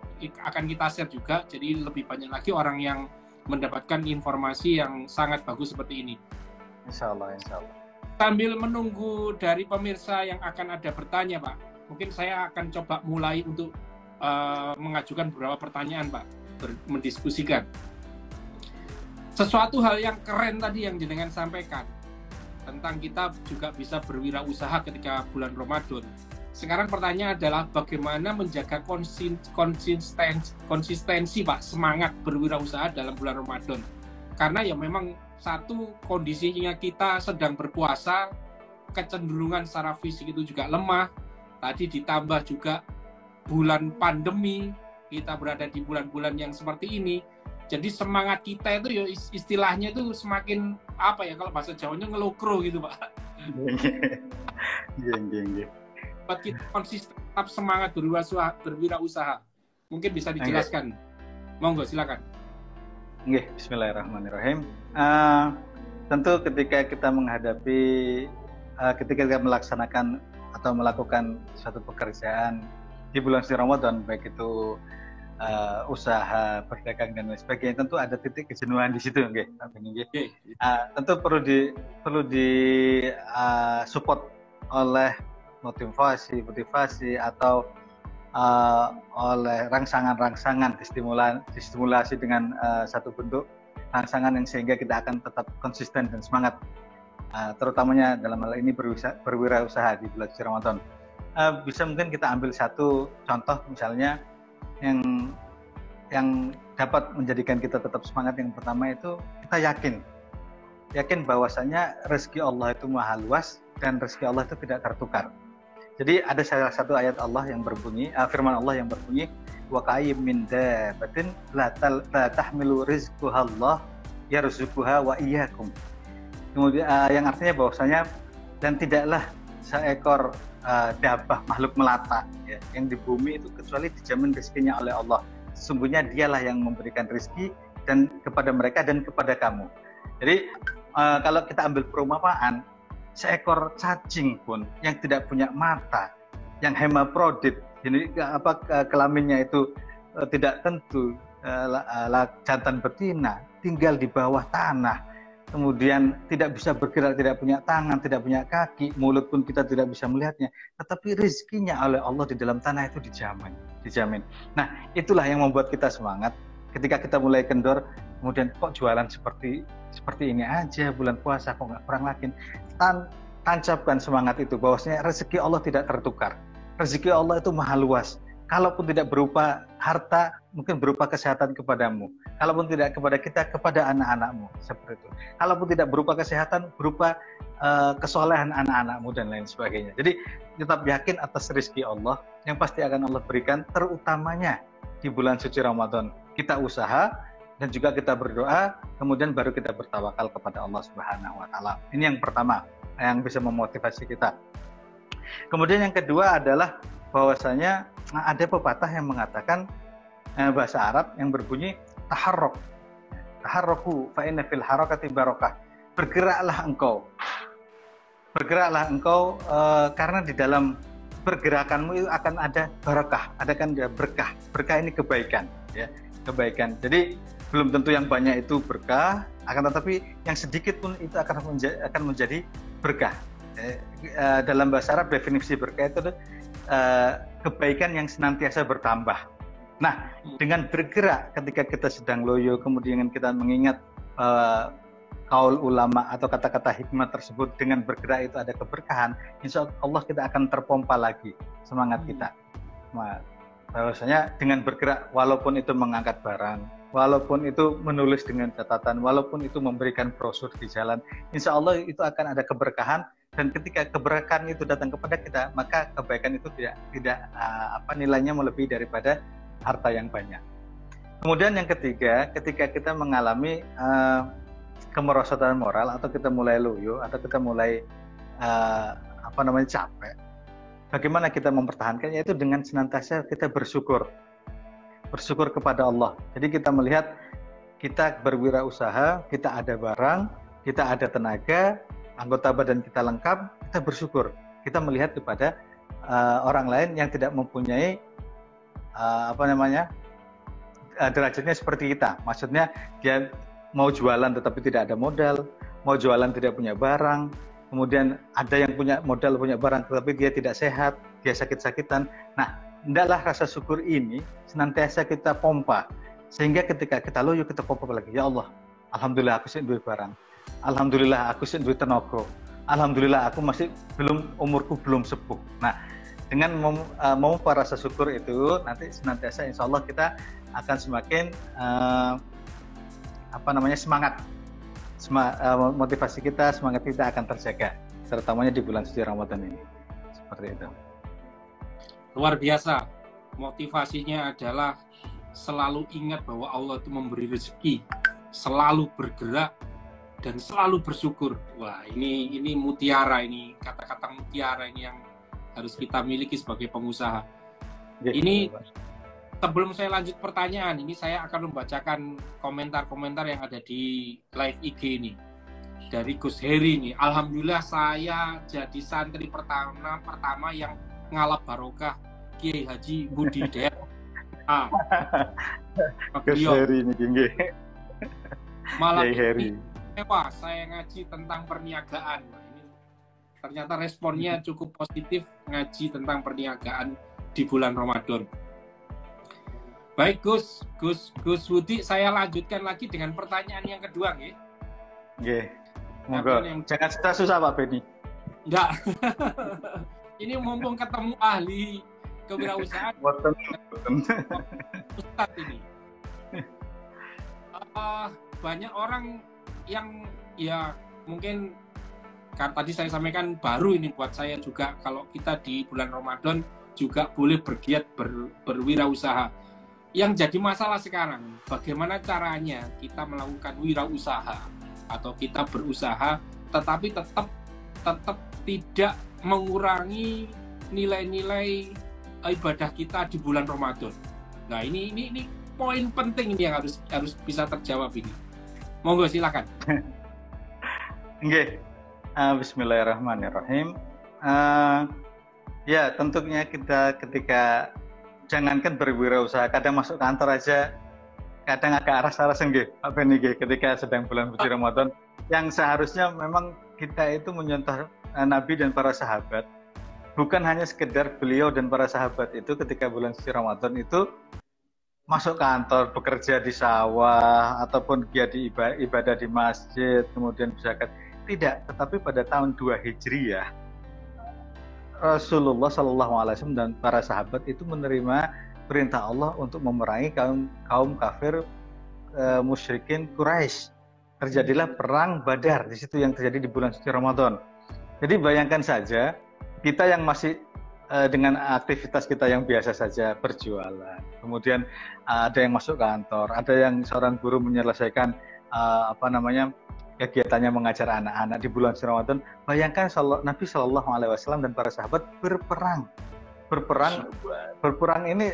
Akan kita share juga, jadi lebih banyak lagi orang yang mendapatkan informasi yang sangat bagus seperti ini. Insya Allah, insya Allah. Sambil menunggu dari pemirsa yang akan ada bertanya, Pak, mungkin saya akan coba mulai untuk mengajukan beberapa pertanyaan, Pak, mendiskusikan. Sesuatu hal yang keren tadi yang jenengan sampaikan tentang kita juga bisa berwirausaha ketika bulan Ramadan. Sekarang pertanyaan adalah bagaimana menjaga konsistensi, Pak, semangat berwirausaha dalam bulan Ramadan. Karena ya memang satu, kondisinya kita sedang berpuasa, kecenderungan secara fisik itu juga lemah. Tadi ditambah juga bulan pandemi, kita berada di bulan-bulan yang seperti ini. Jadi semangat kita itu ya istilahnya itu semakin apa ya, kalau bahasa Jawanya ngelokro gitu Pak. Iya. Buat kita konsisten tetap semangat berwirausaha. Mungkin bisa dijelaskan. Monggo silakan. Nggih, bismillahirrahmanirrahim. Tentu ketika kita menghadapi ketika kita melaksanakan atau melakukan suatu pekerjaan di bulan suci Ramadan, baik itu usaha, berdagang dan lain sebagainya, tentu ada titik kejenuhan di situ, nggih. Tentu perlu di support oleh motivasi atau oleh rangsangan-rangsangan, distimulasi dengan satu bentuk rangsangan yang sehingga kita akan tetap konsisten dan semangat, terutamanya dalam hal ini berwirausaha di bulan suci Ramadan. Bisa mungkin kita ambil satu contoh misalnya yang dapat menjadikan kita tetap semangat. Yang pertama itu kita yakin bahwasanya rezeki Allah itu maha luas dan rezeki Allah itu tidak tertukar. Jadi ada salah satu ayat Allah yang berbunyi, firman Allah yang berbunyi, wa ka'ayyim min dabbatin la tahmilu rizquha Allah yarzuquha wa iyyakum. Kemudian yang artinya bahwasanya dan tidaklah seekor dabbah, makhluk melata ya, yang di bumi itu kecuali dijamin rezekinya oleh Allah. Sesungguhnya dialah yang memberikan rezeki dan kepada mereka dan kepada kamu. Jadi kalau kita ambil perumpamaan, seekor cacing pun yang tidak punya mata, yang hermaprodit, jadi kelaminnya itu tidak tentu, jantan betina, tinggal di bawah tanah, kemudian tidak bisa bergerak, tidak punya tangan, tidak punya kaki, mulut pun kita tidak bisa melihatnya, tetapi rezekinya oleh Allah di dalam tanah itu dijamin. Nah, itulah yang membuat kita semangat. Ketika kita mulai kendor, kemudian kok jualan seperti ini aja, bulan puasa kok nggak kurang lagi. Tancapkan semangat itu, bahwasanya rezeki Allah tidak tertukar. Rezeki Allah itu maha luas. Kalaupun tidak berupa harta, mungkin berupa kesehatan kepadamu. Kalaupun tidak kepada kita, kepada anak-anakmu, seperti itu. Kalaupun tidak berupa kesehatan, berupa kesolehan anak-anakmu dan lain sebagainya. Jadi tetap yakin atas rezeki Allah yang pasti akan Allah berikan, terutamanya di bulan suci Ramadan. Kita usaha dan juga kita berdoa, kemudian baru kita bertawakal kepada Allah Subhanahu wa taala. Ini yang pertama yang bisa memotivasi kita. Kemudian yang kedua adalah bahwasanya ada pepatah yang mengatakan bahasa Arab yang berbunyi taharraku fa inna fil harakati barakah. Bergeraklah engkau karena di dalam pergerakanmu itu akan ada barakah, berkah. Berkah ini kebaikan, ya, kebaikan. Jadi belum tentu yang banyak itu berkah, akan tetapi yang sedikit pun itu akan menjadi berkah. Dalam bahasa Arab definisi berkah itu kebaikan yang senantiasa bertambah. Nah, dengan bergerak ketika kita sedang loyo, kemudian kita mengingat kaul ulama atau kata-kata hikmah tersebut, dengan bergerak itu ada keberkahan, insya Allah kita akan terpompa lagi semangat kita. Bahwasanya dengan bergerak, walaupun itu mengangkat barang, walaupun itu menulis dengan catatan, walaupun itu memberikan brosur di jalan, insya Allah itu akan ada keberkahan. Dan ketika keberkahan itu datang kepada kita, maka kebaikan itu tidak nilainya melebihi daripada harta yang banyak. Kemudian yang ketiga, ketika kita mengalami kemerosotan moral, atau kita mulai loyo, atau kita mulai capek, bagaimana kita mempertahankannya? Itu dengan senantiasa kita bersyukur kepada Allah. Jadi kita melihat kita berwirausaha, kita ada barang, kita ada tenaga, anggota badan kita lengkap, kita bersyukur. Kita melihat kepada orang lain yang tidak mempunyai derajatnya seperti kita. Maksudnya dia mau jualan tetapi tidak ada modal, mau jualan tidak punya barang, kemudian ada yang punya modal, punya barang tetapi dia tidak sehat, dia sakit-sakitan. Nah, hendaklah rasa syukur ini senantiasa kita pompa, sehingga ketika kita loyo, kita pompa lagi. Ya Allah, alhamdulillah aku sih duit barang, alhamdulillah aku sih duit tenaga, alhamdulillah aku masih umurku belum sepuh. Nah, dengan memompa rasa syukur itu, nanti senantiasa insya Allah kita akan semakin semangat, motivasi kita, semangat kita akan terjaga, terutamanya di bulan suci Ramadan ini. Seperti itu. Luar biasa Motivasinya adalah selalu ingat bahwa Allah itu memberi rezeki, selalu bergerak dan selalu bersyukur. Wah, ini mutiara, ini kata-kata mutiara ini yang harus kita miliki sebagai pengusaha. Ini sebelum saya lanjut pertanyaan, ini saya akan membacakan komentar-komentar yang ada di live IG ini. Dari Gus Heri ini, alhamdulillah saya jadi santri pertama yang ngalap barokah Kiai Haji Budi Hidayat. Gus Heri ini tinggi. Malam ini saya ngaji tentang perniagaan. Ini ternyata responnya cukup positif, ngaji tentang perniagaan di bulan Ramadan. Baik Gus Budi, saya lanjutkan lagi dengan pertanyaan yang kedua, nggih. Nggih. Monggo. Jangan susah Pak Beni. Enggak. Ini mumpung ketemu ahli kewirausahaan. Ustaz ini. Banyak orang yang ya mungkin kan tadi saya sampaikan baru ini buat saya juga, kalau kita di bulan Ramadan juga boleh bergiat berwirausaha. Yang jadi masalah sekarang, bagaimana caranya kita melakukan wirausaha atau kita berusaha tetapi tetap tidak mengurangi nilai-nilai ibadah kita di bulan Ramadan. Nah, ini poin penting ini yang harus bisa terjawab ini. Monggo silakan. Nggih. Bismillahirrahmanirrahim. Ya, tentunya kita ketika jangankan berwirausaha, kadang masuk kantor aja kadang agak aras-aras nggih Pak Beni nggih, ketika sedang bulan suci Ramadan, yang seharusnya memang kita itu menyontoh Nabi dan para sahabat. Bukan hanya sekedar beliau dan para sahabat itu ketika bulan suci Ramadan itu masuk kantor, bekerja di sawah ataupun giat di ibadah di masjid, kemudian berzakat. Tidak, tetapi pada tahun 2 Hijriah Rasulullah SAW dan para sahabat itu menerima perintah Allah untuk memerangi kaum kafir musyrikin Quraisy. Terjadilah perang Badar di situ yang terjadi di bulan suci Ramadan. Jadi bayangkan saja kita yang masih dengan aktivitas kita yang biasa saja, berjualan, kemudian ada yang masuk kantor, ada yang seorang guru menyelesaikan kegiatannya mengajar anak-anak di bulan suci Ramadan. Bayangkan Nabi SAW dan para sahabat berperang ini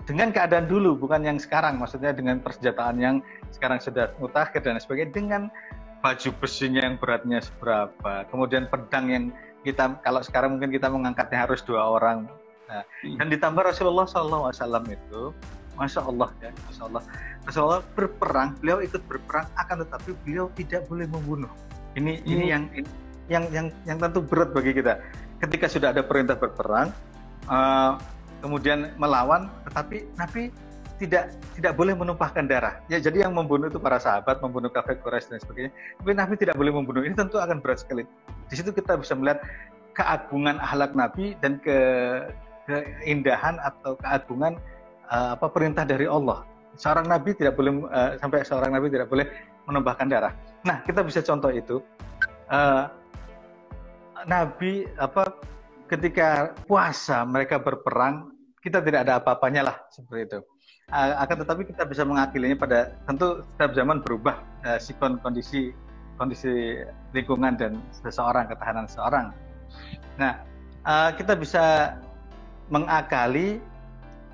dengan keadaan dulu, bukan yang sekarang, maksudnya dengan persenjataan yang sekarang sudah mutakhir dan sebagainya, dengan baju besinya yang beratnya seberapa, kemudian pedang yang kita kalau sekarang mungkin kita mengangkatnya harus 2 orang. Nah, dan ditambah Rasulullah SAW itu, Masya Allah ya, Masya Allah, Rasulullah berperang, beliau ikut berperang, akan tetapi beliau tidak boleh membunuh. Ini yang tentu berat bagi kita. Ketika sudah ada perintah berperang, kemudian melawan, tetapi Nabi tidak boleh menumpahkan darah. Ya, jadi yang membunuh itu para sahabat, membunuh kafir Quraisy dan sebagainya. Tapi Nabi tidak boleh membunuh. Ini tentu akan berat sekali. Di situ kita bisa melihat keagungan akhlak Nabi dan keindahan atau keagungan perintah dari Allah. Seorang Nabi tidak boleh sampai seorang Nabi tidak boleh menumpahkan darah. Nah, kita bisa contoh itu. Nabi ketika puasa mereka berperang, kita tidak ada apa-apanya lah seperti itu. Akan tetapi kita bisa mengakilinya pada, tentu setiap zaman berubah sikon kondisi lingkungan dan seseorang, ketahanan seseorang. Nah, kita bisa mengakali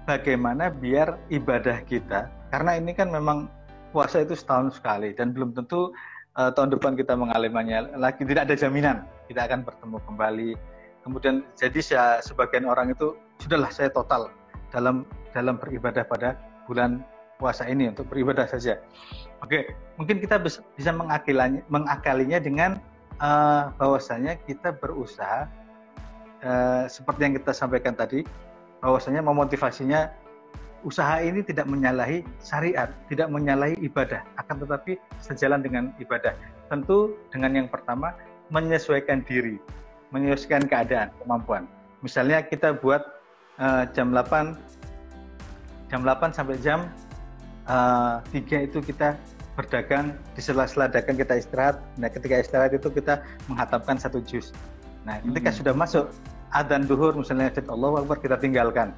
bagaimana biar ibadah kita, karena ini kan memang puasa itu setahun sekali dan belum tentu tahun depan kita mengalaminya lagi, tidak ada jaminan kita akan bertemu kembali. Kemudian jadi sebagian orang itu sudahlah saya total dalam beribadah pada bulan puasa ini untuk beribadah saja. Oke, mungkin kita bisa mengakalinya dengan bahwasanya kita berusaha seperti yang kita sampaikan tadi, bahwasanya memotivasinya usaha ini tidak menyalahi syariat, tidak menyalahi ibadah, akan tetapi sejalan dengan ibadah. Tentu dengan yang pertama menyesuaikan diri, menyesuaikan keadaan, kemampuan. Misalnya kita buat jam 8 sampai jam 3 itu kita berdagang, di sela-sela dagang kita istirahat. Nah, ketika istirahat itu kita menghatamkan 1 juz. Nah, ketika sudah masuk adzan duhur misalnya, Allahu Akbar, kita tinggalkan.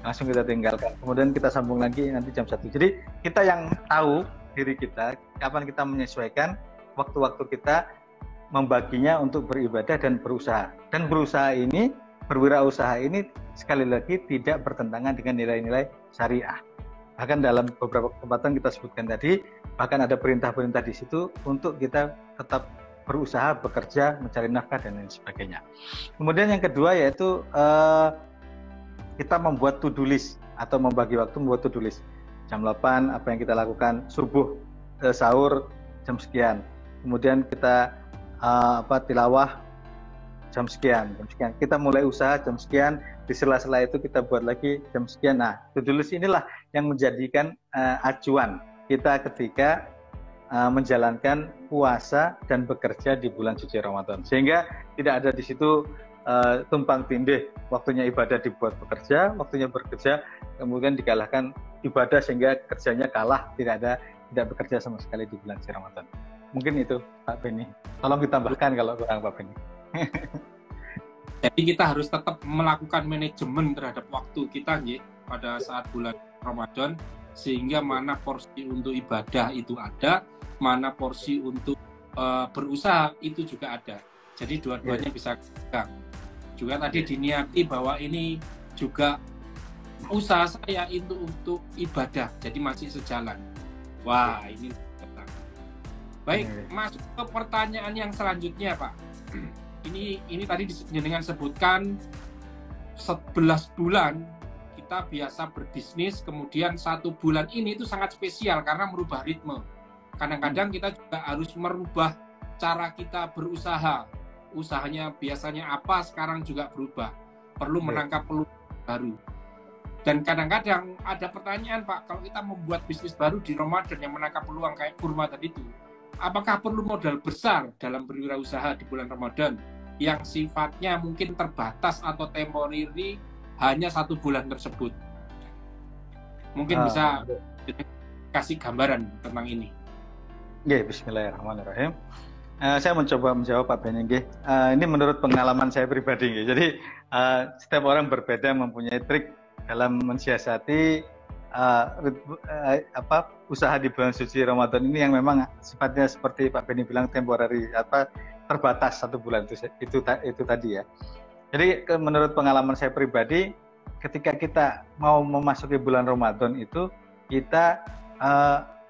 langsung kita tinggalkan. Kemudian kita sambung lagi nanti jam 1. Jadi kita yang tahu diri kita, kapan kita menyesuaikan waktu-waktu kita membaginya untuk beribadah dan berusaha. Dan berusaha ini, berwirausaha ini sekali lagi tidak bertentangan dengan nilai-nilai syariah. Bahkan dalam beberapa kesempatan kita sebutkan tadi, bahkan ada perintah-perintah di situ untuk kita tetap berusaha, bekerja, mencari nafkah dan lain sebagainya. Kemudian yang kedua yaitu kita membuat to-do list atau membagi waktu membuat to-do list. Jam 8 apa yang kita lakukan, subuh, sahur jam sekian. Kemudian kita tilawah jam sekian. Kita mulai usaha jam sekian, di sela-sela itu kita buat lagi jam sekian. Nah, to-do list inilah yang menjadikan acuan kita ketika menjalankan puasa dan bekerja di bulan suci Ramadan. Sehingga tidak ada di situ tumpang tindih, waktunya ibadah dibuat bekerja, waktunya bekerja kemudian dikalahkan ibadah sehingga kerjanya kalah, tidak bekerja sama sekali di bulan suci Ramadan. Mungkin itu Pak Beni. Tolong ditambahkan kalau kurang Pak Beni. Jadi kita harus tetap melakukan manajemen terhadap waktu kita pada saat bulan Ramadan, sehingga mana porsi untuk ibadah itu ada, mana porsi untuk berusaha itu juga ada. Jadi dua-duanya bisa pegang. Juga tadi diniati bahwa ini juga usaha saya itu untuk ibadah, jadi masih sejalan. Wah, ini baik. Masuk ke pertanyaan yang selanjutnya, Pak. Ini tadi dengan sebutkan 11 bulan kita biasa berbisnis, kemudian 1 bulan ini itu sangat spesial karena merubah ritme. Kadang-kadang kita juga harus merubah cara kita berusaha. Usahanya biasanya apa, sekarang juga berubah. Perlu menangkap peluang baru. Dan kadang-kadang ada pertanyaan, Pak, kalau kita membuat bisnis baru di Ramadan yang menangkap peluang kayak kurma tadi itu, apakah perlu modal besar dalam berwirausaha di bulan Ramadan yang sifatnya mungkin terbatas atau temporary hanya 1 bulan tersebut? Mungkin bisa kasih gambaran tentang ini. Ya, bismillahirrahmanirrahim. Saya mencoba menjawab Pak Beni. Ini menurut pengalaman saya pribadi. Jadi setiap orang berbeda, mempunyai trik dalam mensiasati usaha di bulan suci Ramadan ini yang memang sifatnya seperti Pak Beni bilang temporary, terbatas 1 bulan itu tadi ya. Jadi menurut pengalaman saya pribadi, ketika kita mau memasuki bulan Ramadan itu kita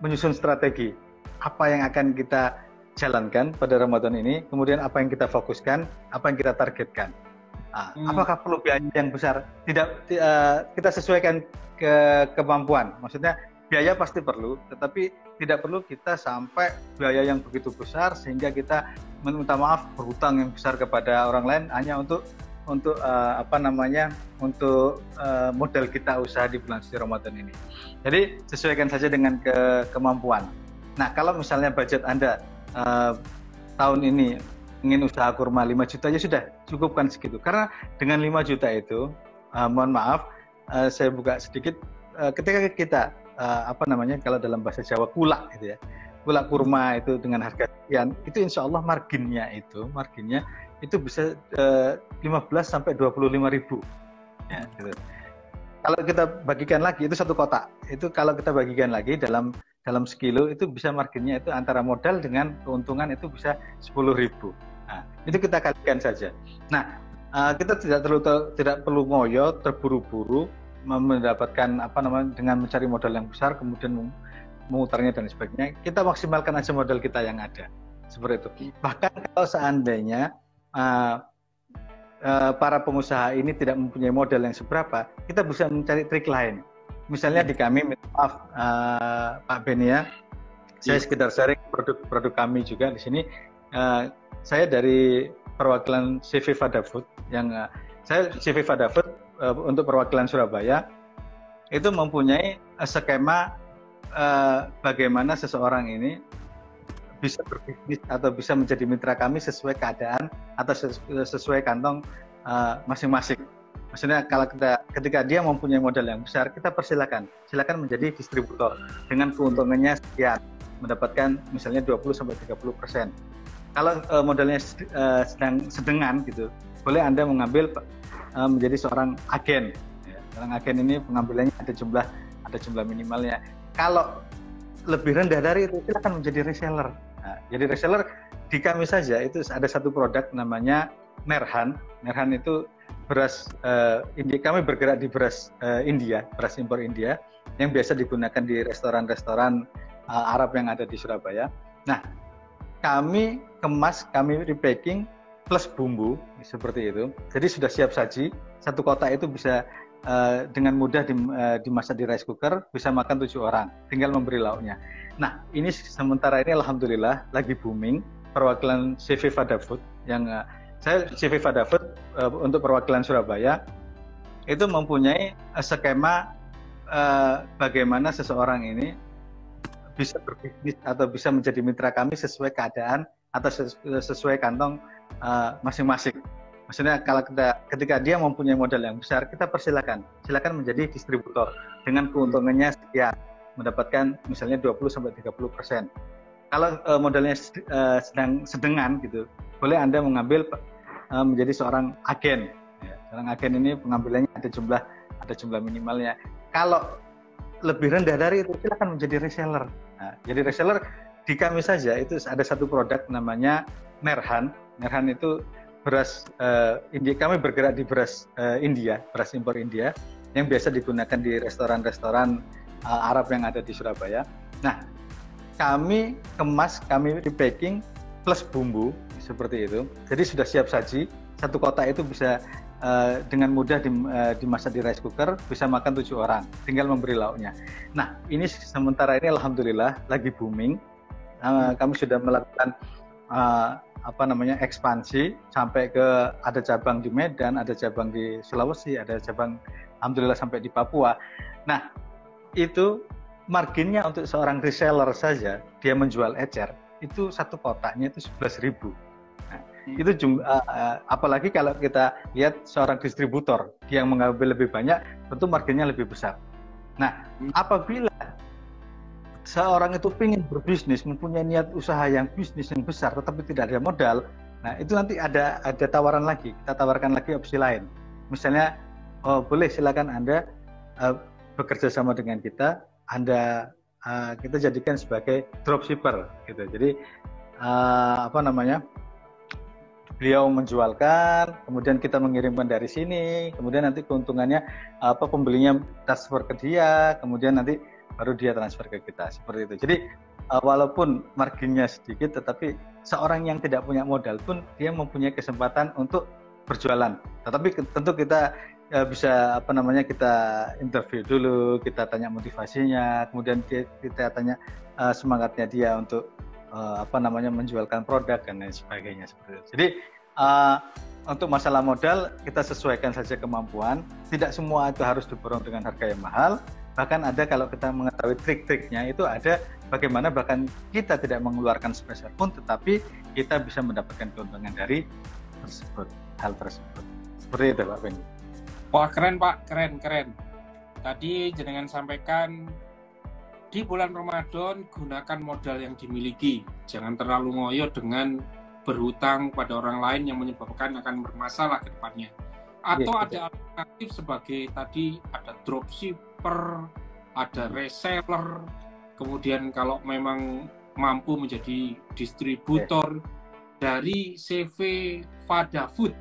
menyusun strategi apa yang akan kita jalankan pada Ramadan ini, kemudian apa yang kita fokuskan, apa yang kita targetkan. Apakah perlu biaya yang besar? Tidak, kita sesuaikan ke kemampuan. Maksudnya biaya pasti perlu, tetapi tidak perlu kita sampai biaya yang begitu besar sehingga kita minta maaf berhutang yang besar kepada orang lain hanya untuk modal kita usaha di bulan suci Ramadan ini. Jadi sesuaikan saja dengan kemampuan. Nah, kalau misalnya budget Anda tahun ini ingin usaha kurma 5 juta ya sudah, cukupkan segitu. Karena dengan 5 juta itu, mohon maaf, saya buka sedikit, ketika kita kalau dalam bahasa Jawa kulak gitu ya, kulak kurma itu dengan harga sekian, itu insya Allah marginnya itu bisa 15 sampai 25 ribu. Ya, gitu. Kalau kita bagikan lagi itu 1 kotak, itu kalau kita bagikan lagi dalam sekilo itu bisa marginnya itu antara modal dengan keuntungan itu bisa 10.000. Nah, itu kita kalikan saja. Nah, kita tidak perlu ngoyo, terburu-buru mendapatkan dengan mencari modal yang besar kemudian memutarnya dan sebagainya. Kita maksimalkan aja modal kita yang ada. Seperti itu. Bahkan kalau seandainya para pengusaha ini tidak mempunyai modal yang seberapa, kita bisa mencari trik lain. Misalnya di kami, maaf Pak Beni ya, saya sekedar sharing produk kami juga di sini. Saya dari perwakilan CV Fadafood, saya CV Fadafood untuk perwakilan Surabaya itu mempunyai skema bagaimana seseorang ini bisa berbisnis atau bisa menjadi mitra kami sesuai keadaan atau sesuai kantong masing-masing. Maksudnya ketika dia mempunyai modal yang besar, kita silakan menjadi distributor dengan keuntungannya sekian, mendapatkan misalnya 20-30%. Kalau modalnya sedengan gitu, boleh Anda mengambil menjadi seorang agen, ya, Seorang agen ini pengambilannya ada jumlah minimalnya. Kalau lebih rendah dari itu silakan menjadi reseller. Nah, jadi reseller di kami saja itu ada satu produk namanya Nerhan. Nerhan itu beras India. Kami bergerak di beras India, beras impor India yang biasa digunakan di restoran-restoran Arab yang ada di Surabaya. Nah, kami kemas, kami repacking plus bumbu seperti itu. Jadi sudah siap saji. Satu kotak itu bisa dengan mudah dimasak di rice cooker, bisa makan 7 orang, tinggal memberi lauknya. Nah, ini sementara ini alhamdulillah lagi booming. Perwakilan CV Fada Food yang saya CV Fada Food untuk perwakilan Surabaya itu mempunyai skema bagaimana seseorang ini bisa berbisnis atau bisa menjadi mitra kami sesuai keadaan atau sesuai kantong masing-masing. Maksudnya kalau ketika dia mempunyai modal yang besar, kita silakan menjadi distributor dengan keuntungannya sekian, mendapatkan misalnya 20-30%. Kalau modalnya sedengan gitu, boleh Anda mengambil menjadi seorang agen. Ya, seorang agen ini pengambilannya ada jumlah minimalnya. Kalau lebih rendah dari itu silakan menjadi reseller. Nah, jadi reseller di kami saja itu ada satu produk namanya Nerhan. Nerhan itu beras India. Kami bergerak di beras India, beras impor India yang biasa digunakan di restoran-restoran Arab yang ada di Surabaya. Nah, kami kemas, kami repacking plus bumbu seperti itu. Jadi sudah siap saji. Satu kotak itu bisa dengan mudah dimasak di rice cooker, bisa makan 7 orang, tinggal memberi lauknya. Nah, ini sementara ini alhamdulillah lagi booming. Kami sudah melakukan ekspansi sampai ke ada cabang di Medan, ada cabang di Sulawesi, ada cabang alhamdulillah sampai di Papua. Nah, itu marginnya untuk seorang reseller saja, dia menjual ecer, itu satu kotaknya itu 11.000. Nah, itu apalagi kalau kita lihat seorang distributor, dia yang mengambil lebih banyak, tentu marginnya lebih besar. Nah, apabila seorang itu ingin berbisnis, mempunyai niat usaha yang bisnis yang besar, tetapi tidak ada modal, nah itu nanti ada tawaran lagi, kita tawarkan lagi opsi lain. Misalnya, boleh silakan Anda bekerja sama dengan kita, kita jadikan sebagai dropshipper, gitu. Jadi beliau menjualkan, kemudian kita mengirimkan dari sini, kemudian nanti keuntungannya pembelinya transfer ke dia, kemudian nanti baru dia transfer ke kita, seperti itu. Jadi walaupun marginnya sedikit, tetapi seorang yang tidak punya modal pun dia mempunyai kesempatan untuk berjualan. Tetapi tentu kita bisa kita interview dulu, kita tanya motivasinya, kemudian kita tanya semangatnya dia untuk menjualkan produk dan lain sebagainya, seperti itu. Jadi untuk masalah modal kita sesuaikan saja kemampuan. Tidak semua itu harus diborong dengan harga yang mahal. Bahkan ada, kalau kita mengetahui trik-triknya, itu ada bagaimana bahkan kita tidak mengeluarkan sepeser pun, tetapi kita bisa mendapatkan keuntungan dari hal tersebut. Seperti itu Pak Benny. Wah, keren Pak, keren. Tadi jenengan sampaikan di bulan Ramadan gunakan modal yang dimiliki. Jangan terlalu ngoyo dengan berhutang pada orang lain yang menyebabkan akan bermasalah ke depannya. Atau ada alternatif sebagai tadi ada dropshipper, ada reseller, kemudian kalau memang mampu menjadi distributor dari CV Fada Food.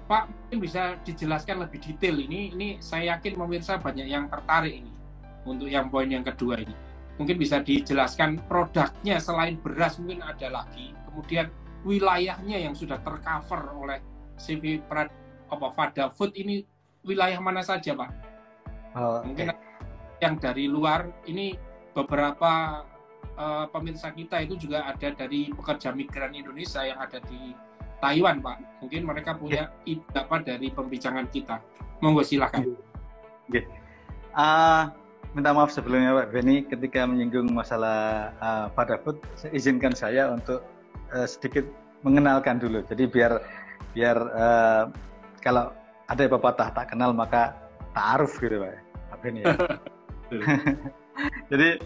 Pak, mungkin bisa dijelaskan lebih detail ini saya yakin pemirsa banyak yang tertarik ini untuk yang poin yang kedua ini. Mungkin bisa dijelaskan produknya selain beras mungkin ada lagi, kemudian wilayahnya yang sudah tercover oleh CV Fada Food ini wilayah mana saja Pak? Mungkin yang dari luar ini beberapa pemirsa kita itu juga ada dari pekerja migran Indonesia yang ada di Taiwan Pak. Mungkin mereka punya ide apa dari pembicaraan kita. Monggo silakan. Minta maaf sebelumnya Pak Benny ketika menyinggung masalah Fada Food, izinkan saya untuk sedikit mengenalkan dulu. Jadi biar kalau ada pepatah tak kenal maka ta'aruf gitu Pak Benny ya. Jadi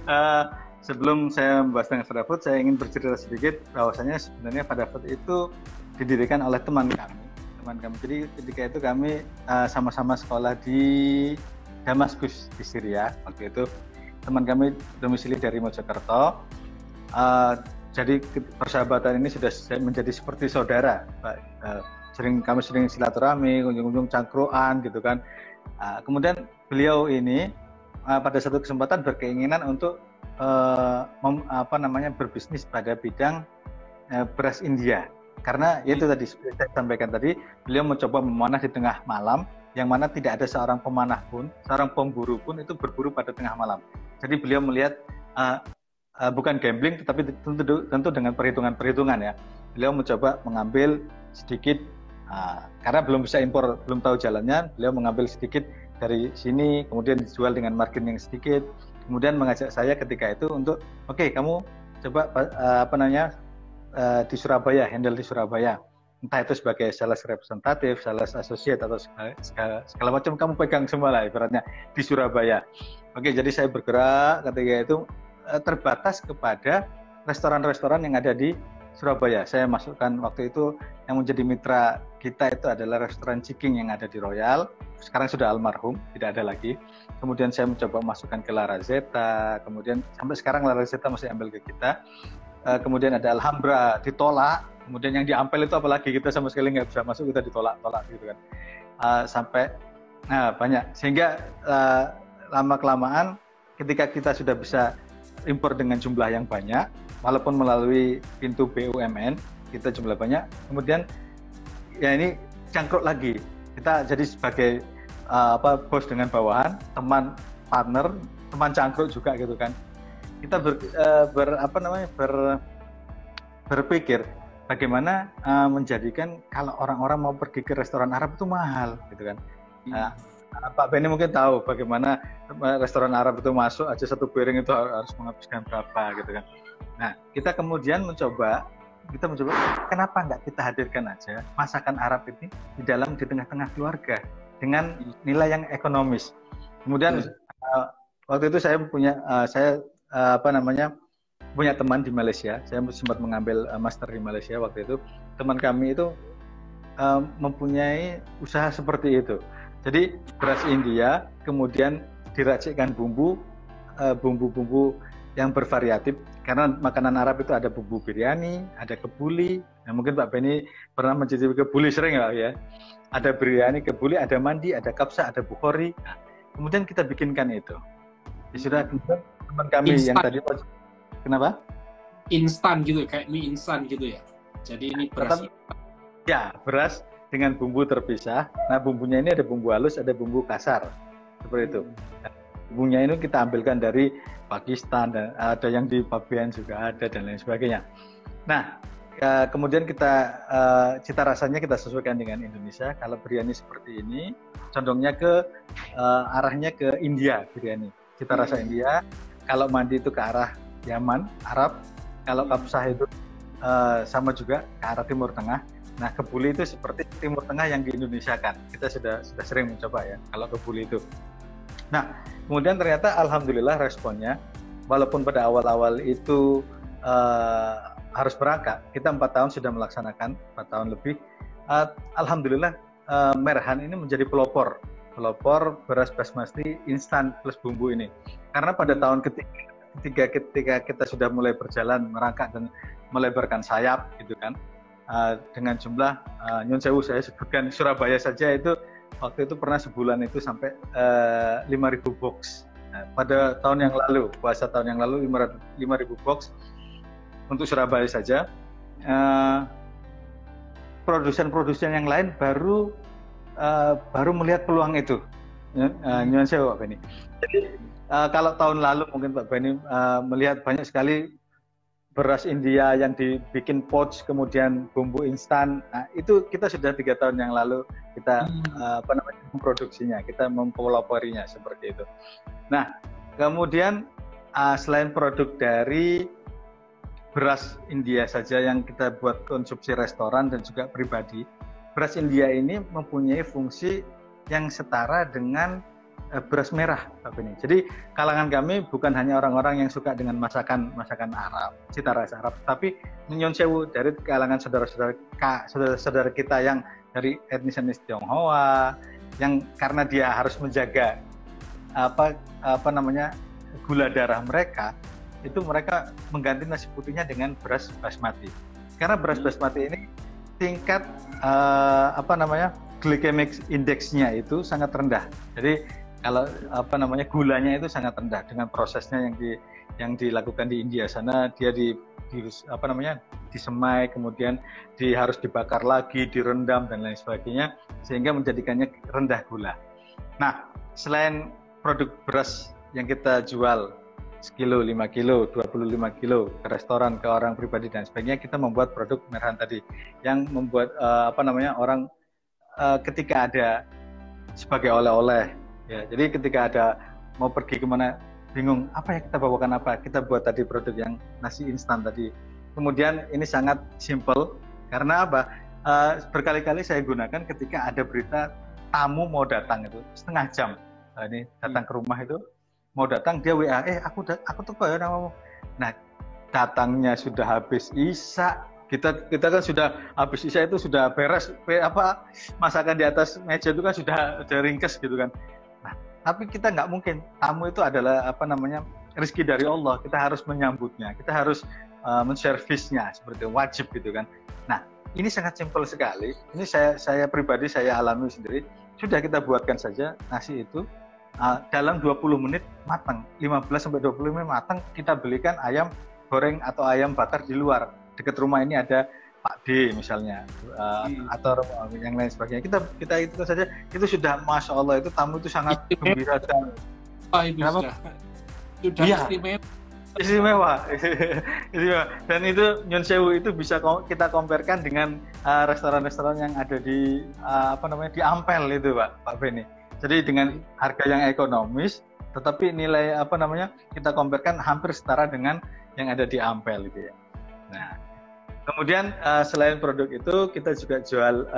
sebelum saya membahas tentang Fada Food, saya ingin bercerita sedikit bahwasanya sebenarnya Fada Food itu didirikan oleh teman teman kami. Jadi ketika itu kami sama-sama sekolah di Damaskus di Syria. Waktu itu teman kami domisili dari Mojokerto. Jadi persahabatan ini sudah menjadi seperti saudara. Kami sering silaturahmi, kunjung-kunjung cangkruan gitu kan. Kemudian beliau ini pada satu kesempatan berkeinginan untuk berbisnis pada bidang beras India. Karena itu tadi saya sampaikan tadi, beliau mencoba memanah di tengah malam, yang mana tidak ada seorang pemanah pun, seorang pemburu pun itu berburu pada tengah malam. Jadi beliau melihat bukan gambling, tetapi tentu dengan perhitungan ya. Beliau mencoba mengambil sedikit, karena belum bisa impor, belum tahu jalannya, beliau mengambil sedikit dari sini, kemudian dijual dengan margin yang sedikit, kemudian mengajak saya ketika itu untuk, oke, kamu coba di Surabaya, handle di Surabaya, entah itu sebagai sales representatif, sales associate atau segala macam, kamu pegang semua lah ibaratnya di Surabaya. Oke, jadi saya bergerak ketika itu terbatas kepada restoran-restoran yang ada di Surabaya. Saya masukkan waktu itu yang menjadi mitra kita itu adalah restoran Ciking yang ada di Royal. Sekarang sudah almarhum, tidak ada lagi. Kemudian saya mencoba masukkan ke La Razeta, kemudian sampai sekarang La Razeta masih ambil ke kita. Kemudian ada Alhambra ditolak, kemudian yang di Ampel itu apalagi kita sama sekali nggak bisa masuk, kita ditolak gitu kan. Sampai banyak, sehingga lama kelamaan ketika kita sudah bisa impor dengan jumlah yang banyak, walaupun melalui pintu BUMN kita jumlah banyak, kemudian ya ini cangkruk lagi, kita jadi sebagai bos dengan bawahan, teman partner, teman cangkruk juga gitu kan. Kita berpikir bagaimana menjadikan kalau orang-orang mau pergi ke restoran Arab itu mahal gitu kan. Pak Benny mungkin tahu bagaimana restoran Arab itu masuk aja satu piring itu harus menghabiskan berapa gitu kan. Nah, kita kemudian mencoba kenapa nggak kita hadirkan aja masakan Arab ini di tengah-tengah keluarga dengan nilai yang ekonomis. Kemudian waktu itu saya punya punya teman di Malaysia. Saya sempat mengambil master di Malaysia waktu itu. Teman kami itu mempunyai usaha seperti itu. Jadi beras India kemudian diracikkan bumbu-bumbu yang bervariatif, karena makanan Arab itu ada bumbu biryani, ada kebuli. Nah, mungkin Pak Benny pernah mencicipi kebuli sering ya. Ada biryani, kebuli, ada mandi, ada kapsa, ada bukhori. Nah, kemudian kita bikinkan itu. Sudah teman kami instan. Yang tadi kenapa? Instan gitu, kayak mie instan gitu ya. Jadi ini beras. Ya, beras dengan bumbu terpisah. Nah, bumbunya ini ada bumbu halus, ada bumbu kasar. Seperti itu. Nah, bumbunya ini kita ambilkan dari Pakistan, dan ada yang di Pabean juga ada, dan lain sebagainya. Nah, kemudian kita cita rasanya kita sesuaikan dengan Indonesia. Kalau biryani seperti ini, condongnya arahnya ke India biryani. Cita rasa India. Kalau mandi itu ke arah Yaman, Arab. Kalau kapsah itu sama juga ke arah Timur Tengah. Nah, kebuli itu seperti Timur Tengah yang di Indonesia kan. Kita sudah sering mencoba ya kalau kebuli itu. Nah, kemudian ternyata alhamdulillah responnya, walaupun pada awal-awal itu harus berangkat, kita 4 tahun sudah melaksanakan, 4 tahun lebih. Alhamdulillah Merhan ini menjadi pelopor beras basmati instan plus bumbu ini. Karena pada tahun ketika kita sudah mulai berjalan merangkak dan melebarkan sayap gitu kan, dengan jumlah nyun sewu saya sebutkan Surabaya saja itu waktu itu pernah sebulan itu sampai 5.000 box. Nah, pada tahun yang lalu, puasa tahun yang lalu 5.000 box untuk Surabaya saja. Produsen-produsen yang lain baru melihat peluang itu. Nyuwun sewu Pak Benny. Jadi kalau tahun lalu mungkin Pak Benny melihat banyak sekali beras India yang dibikin pouch kemudian bumbu instan. Nah, itu kita sudah 3 tahun yang lalu kita memproduksinya, kita mempeloporinya seperti itu. Nah, kemudian selain produk dari beras India saja yang kita buat konsumsi restoran dan juga pribadi, beras India ini mempunyai fungsi yang setara dengan beras merah, Pak Benny. Jadi kalangan kami bukan hanya orang-orang yang suka dengan masakan Arab, cita rasa Arab, tapi nyun sewu dari kalangan saudara-saudara kita yang dari etnis Tionghoa yang karena dia harus menjaga apa namanya gula darah mereka, itu mereka mengganti nasi putihnya dengan beras basmati. Karena beras basmati ini tingkat apa namanya glycemic index-nya itu sangat rendah. Jadi kalau apa namanya gulanya itu sangat rendah dengan prosesnya yang dilakukan di India sana, dia apa namanya disemai, kemudian harus dibakar lagi, direndam dan lain sebagainya sehingga menjadikannya rendah gula. Nah, selain produk beras yang kita jual sekilo, 5 kilo, 25 kilo ke restoran, ke orang pribadi dan sebagainya, kita membuat produk merahan tadi yang membuat apa namanya orang ketika ada sebagai oleh-oleh ya. Jadi ketika ada mau pergi kemana bingung apa ya kita bawakan apa, kita buat tadi produk yang nasi instan tadi. Kemudian ini sangat simple karena apa? Berkali-kali saya gunakan ketika ada berita tamu mau datang itu setengah jam. Ini datang ke rumah itu mau datang, dia WA, aku tuh kok ya namamu. Nah, datangnya sudah habis isya, kita kan sudah habis isya itu sudah beres masakan di atas meja itu kan sudah ringkes gitu kan. Nah, tapi kita nggak mungkin, tamu itu adalah apa namanya rezeki dari Allah, kita harus menyambutnya, kita harus menservisnya seperti wajib gitu kan. Nah, ini sangat simpel sekali. Ini saya pribadi saya alami sendiri. Sudah kita buatkan saja nasi itu dalam 20 menit matang, 15-20 menit matang. Kita belikan ayam goreng atau ayam bakar di luar. Dekat rumah ini ada Pak D misalnya, atau yang lain sebagainya. Kita itu saja, itu sudah Masya Allah, itu tamu itu sangat gembira dan sudah istimewa. Dan itu Nyun Sewu itu bisa kita comparekan dengan restoran-restoran yang ada di di Ampel itu Pak Beni. Jadi dengan harga yang ekonomis, tetapi nilai kita comparekan hampir setara dengan yang ada di Ampel itu ya. Nah, kemudian selain produk itu kita juga jual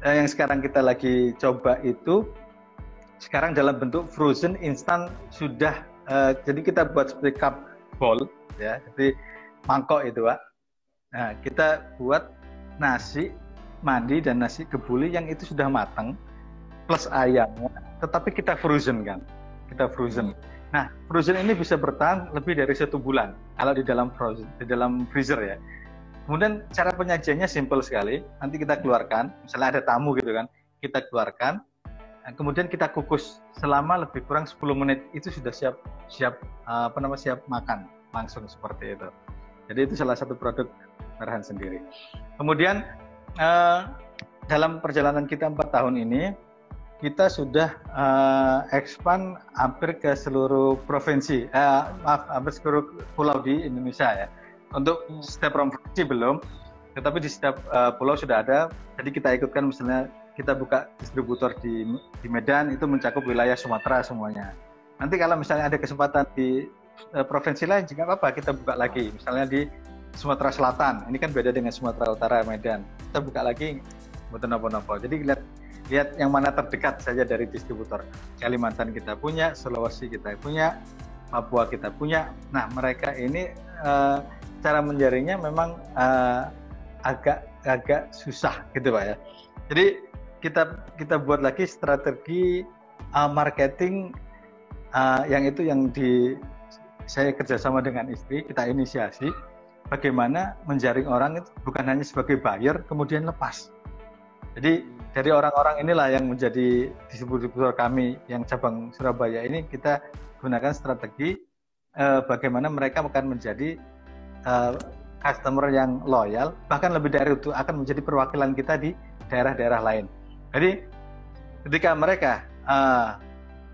yang sekarang kita lagi coba itu sekarang dalam bentuk frozen instan sudah. Jadi kita buat seperti cup bowl ya, seperti mangkok itu Pak. Nah, kita buat nasi mandi dan nasi kebuli yang itu sudah matang plus ayamnya, tetapi kita frozen kan, kita frozen. Nah, frozen ini bisa bertahan lebih dari 1 bulan kalau di dalam freezer ya. Kemudian cara penyajiannya simple sekali. Nanti kita keluarkan, misalnya ada tamu gitu kan, kita keluarkan. Kemudian kita kukus selama lebih kurang 10 menit, itu sudah siap makan langsung seperti itu. Jadi itu salah satu produk Merahan sendiri. Kemudian dalam perjalanan kita 4 tahun ini kita sudah expand hampir ke seluruh provinsi, hampir seluruh pulau di Indonesia ya. Untuk setiap provinsi belum, tetapi di setiap pulau sudah ada. Jadi kita ikutkan misalnya kita buka distributor di Medan, itu mencakup wilayah Sumatera semuanya. Nanti kalau misalnya ada kesempatan di provinsi lain, jika apa kita buka lagi, misalnya di Sumatera Selatan, ini kan beda dengan Sumatera Utara, Medan. Kita buka lagi, buat nopo-nopo. Jadi lihat yang mana terdekat saja dari distributor. Kalimantan kita punya, Sulawesi kita punya, Papua kita punya. Nah, mereka ini cara menjaringnya memang agak susah gitu Pak ya. Jadi kita buat lagi strategi marketing yang saya kerjasama dengan istri, kita inisiasi bagaimana menjaring orang itu bukan hanya sebagai buyer kemudian lepas. Jadi dari orang-orang inilah yang menjadi distributor kami yang cabang Surabaya ini, kita gunakan strategi bagaimana mereka akan menjadi customer yang loyal, bahkan lebih dari itu akan menjadi perwakilan kita di daerah-daerah lain. Jadi ketika mereka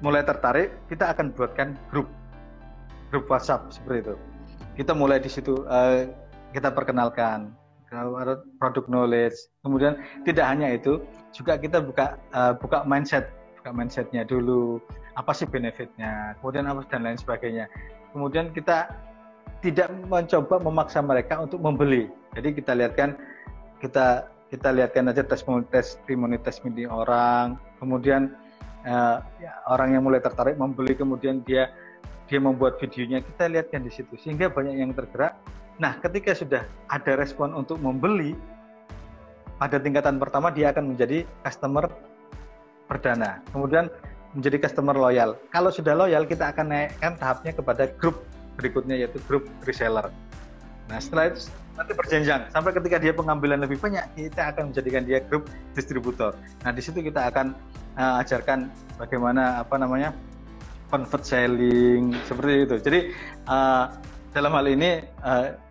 mulai tertarik, kita akan buatkan grup WhatsApp seperti itu. Kita mulai di situ kita perkenalkan produk knowledge. Kemudian tidak hanya itu, juga kita buka mindsetnya dulu. Apa sih benefitnya? Kemudian apa dan lain sebagainya. Kemudian kita tidak mencoba memaksa mereka untuk membeli. Jadi kita lihatkan aja testimoni orang, kemudian orang yang mulai tertarik membeli, kemudian dia membuat videonya, kita lihatkan di situ sehingga banyak yang tergerak. Nah, ketika sudah ada respon untuk membeli, pada tingkatan pertama dia akan menjadi customer perdana, kemudian menjadi customer loyal. Kalau sudah loyal, kita akan naikkan tahapnya kepada grup berikutnya, yaitu grup reseller. Nah, setelah itu nanti berjenjang sampai ketika dia pengambilan lebih banyak, kita akan menjadikan dia grup distributor. Nah, di situ kita akan ajarkan bagaimana convert selling seperti itu. Jadi dalam hal ini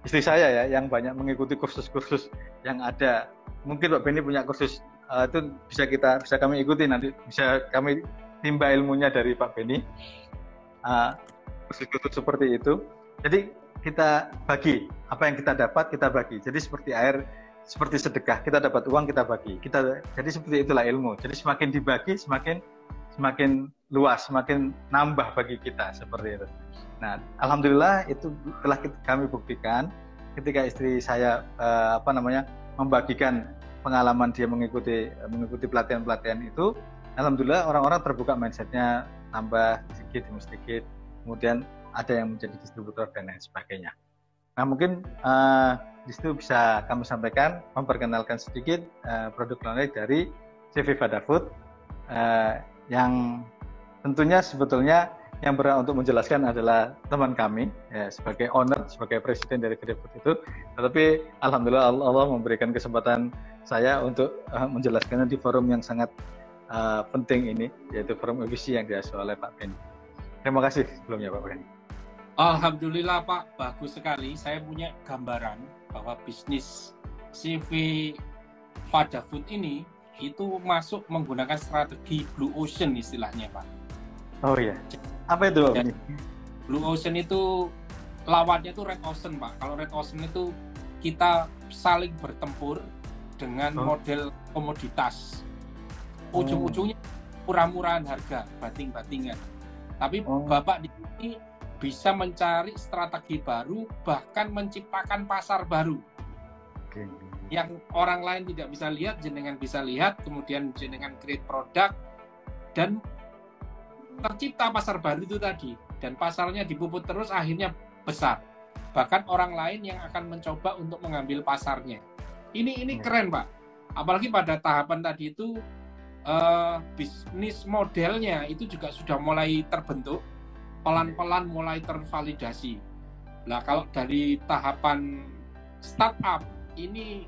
istri saya ya yang banyak mengikuti kursus-kursus yang ada. Mungkin Pak Benny punya kursus itu bisa kami ikuti, nanti bisa kami timba ilmunya dari Pak Benny. Kursus-kursus seperti itu. Jadi kita bagi apa yang kita dapat, kita bagi. Jadi seperti air, seperti sedekah, kita dapat uang, kita bagi. Jadi seperti itulah ilmu. Jadi semakin dibagi, semakin luas, semakin nambah bagi kita seperti itu. Nah, alhamdulillah itu telah kami buktikan ketika istri saya membagikan pengalaman dia mengikuti pelatihan-pelatihan itu. Alhamdulillah orang-orang terbuka mindsetnya, tambah sedikit demi sedikit, kemudian ada yang menjadi distributor dan lain sebagainya. Nah, mungkin di situ bisa kami sampaikan, memperkenalkan sedikit produk lain dari CV Vadafood yang tentunya sebetulnya yang berhak untuk menjelaskan adalah teman kami ya, sebagai owner, sebagai presiden dari Vadafood itu. Tetapi alhamdulillah Allah memberikan kesempatan saya untuk menjelaskannya di forum yang sangat penting ini, yaitu forum EVC yang diasuh oleh Pak Benny. Terima kasih sebelumnya Pak Benny. Alhamdulillah Pak, bagus sekali. Saya punya gambaran bahwa bisnis CV Vadafood ini itu masuk menggunakan strategi Blue Ocean istilahnya Pak. Oh iya, apa itu Pak Benny? Blue Ocean itu lawannya itu Red Ocean Pak. Kalau Red Ocean itu kita saling bertempur dengan model komoditas. Ujung-ujungnya murah-murahan harga, bating-batingan. Tapi Bapak di sini bisa mencari strategi baru, bahkan menciptakan pasar baru. Yang orang lain tidak bisa lihat, jenengan bisa lihat, kemudian jenengan create produk, dan tercipta pasar baru itu tadi. Dan pasarnya dipuput terus, akhirnya besar. Bahkan orang lain yang akan mencoba untuk mengambil pasarnya. Ini keren Pak. Apalagi pada tahapan tadi itu, bisnis modelnya itu juga sudah mulai terbentuk, pelan-pelan mulai tervalidasi. Nah, kalau dari tahapan startup, ini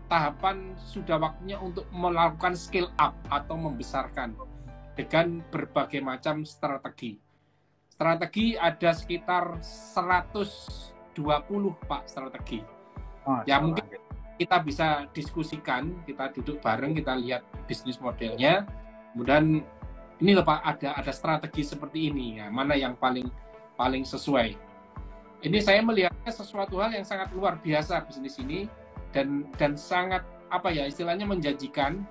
tahapan sudah waktunya untuk melakukan scale up atau membesarkan dengan berbagai macam strategi. Strategi ada sekitar 120 Pak strategi. Ya mungkin kita bisa diskusikan, kita duduk bareng, kita lihat bisnis modelnya. Kemudian ini loh Pak, ada strategi seperti ini ya, mana yang paling sesuai. Ini saya melihatnya sesuatu hal yang sangat luar biasa bisnis ini dan sangat istilahnya menjanjikan,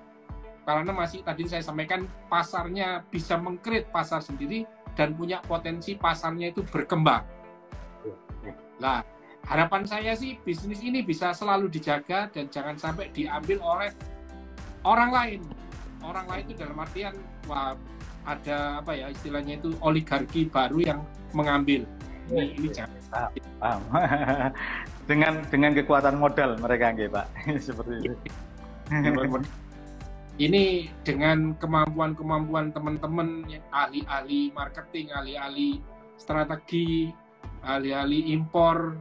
karena masih tadi saya sampaikan pasarnya bisa meng-create pasar sendiri dan punya potensi pasarnya itu berkembang. Nah, harapan saya sih bisnis ini bisa selalu dijaga dan jangan sampai diambil oleh orang lain. Orang lain itu dalam artian ada istilahnya itu oligarki baru yang mengambil. Ini jangan. dengan kekuatan modal mereka nggih Pak. Seperti itu. Ini dengan kemampuan teman-teman ahli-ahli marketing, ahli-ahli strategi, ahli-ahli impor,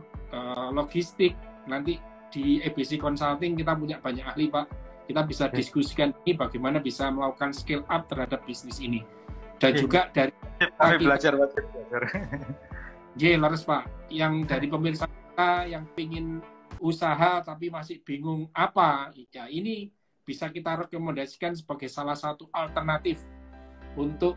logistik. Nanti di EBC Consulting kita punya banyak ahli Pak. Kita bisa diskusikan ini bagaimana bisa melakukan scale up terhadap bisnis ini. Dan juga dari belajar. Laris Pak, yang dari pemirsa yang ingin usaha tapi masih bingung apa, ya ini bisa kita rekomendasikan sebagai salah satu alternatif untuk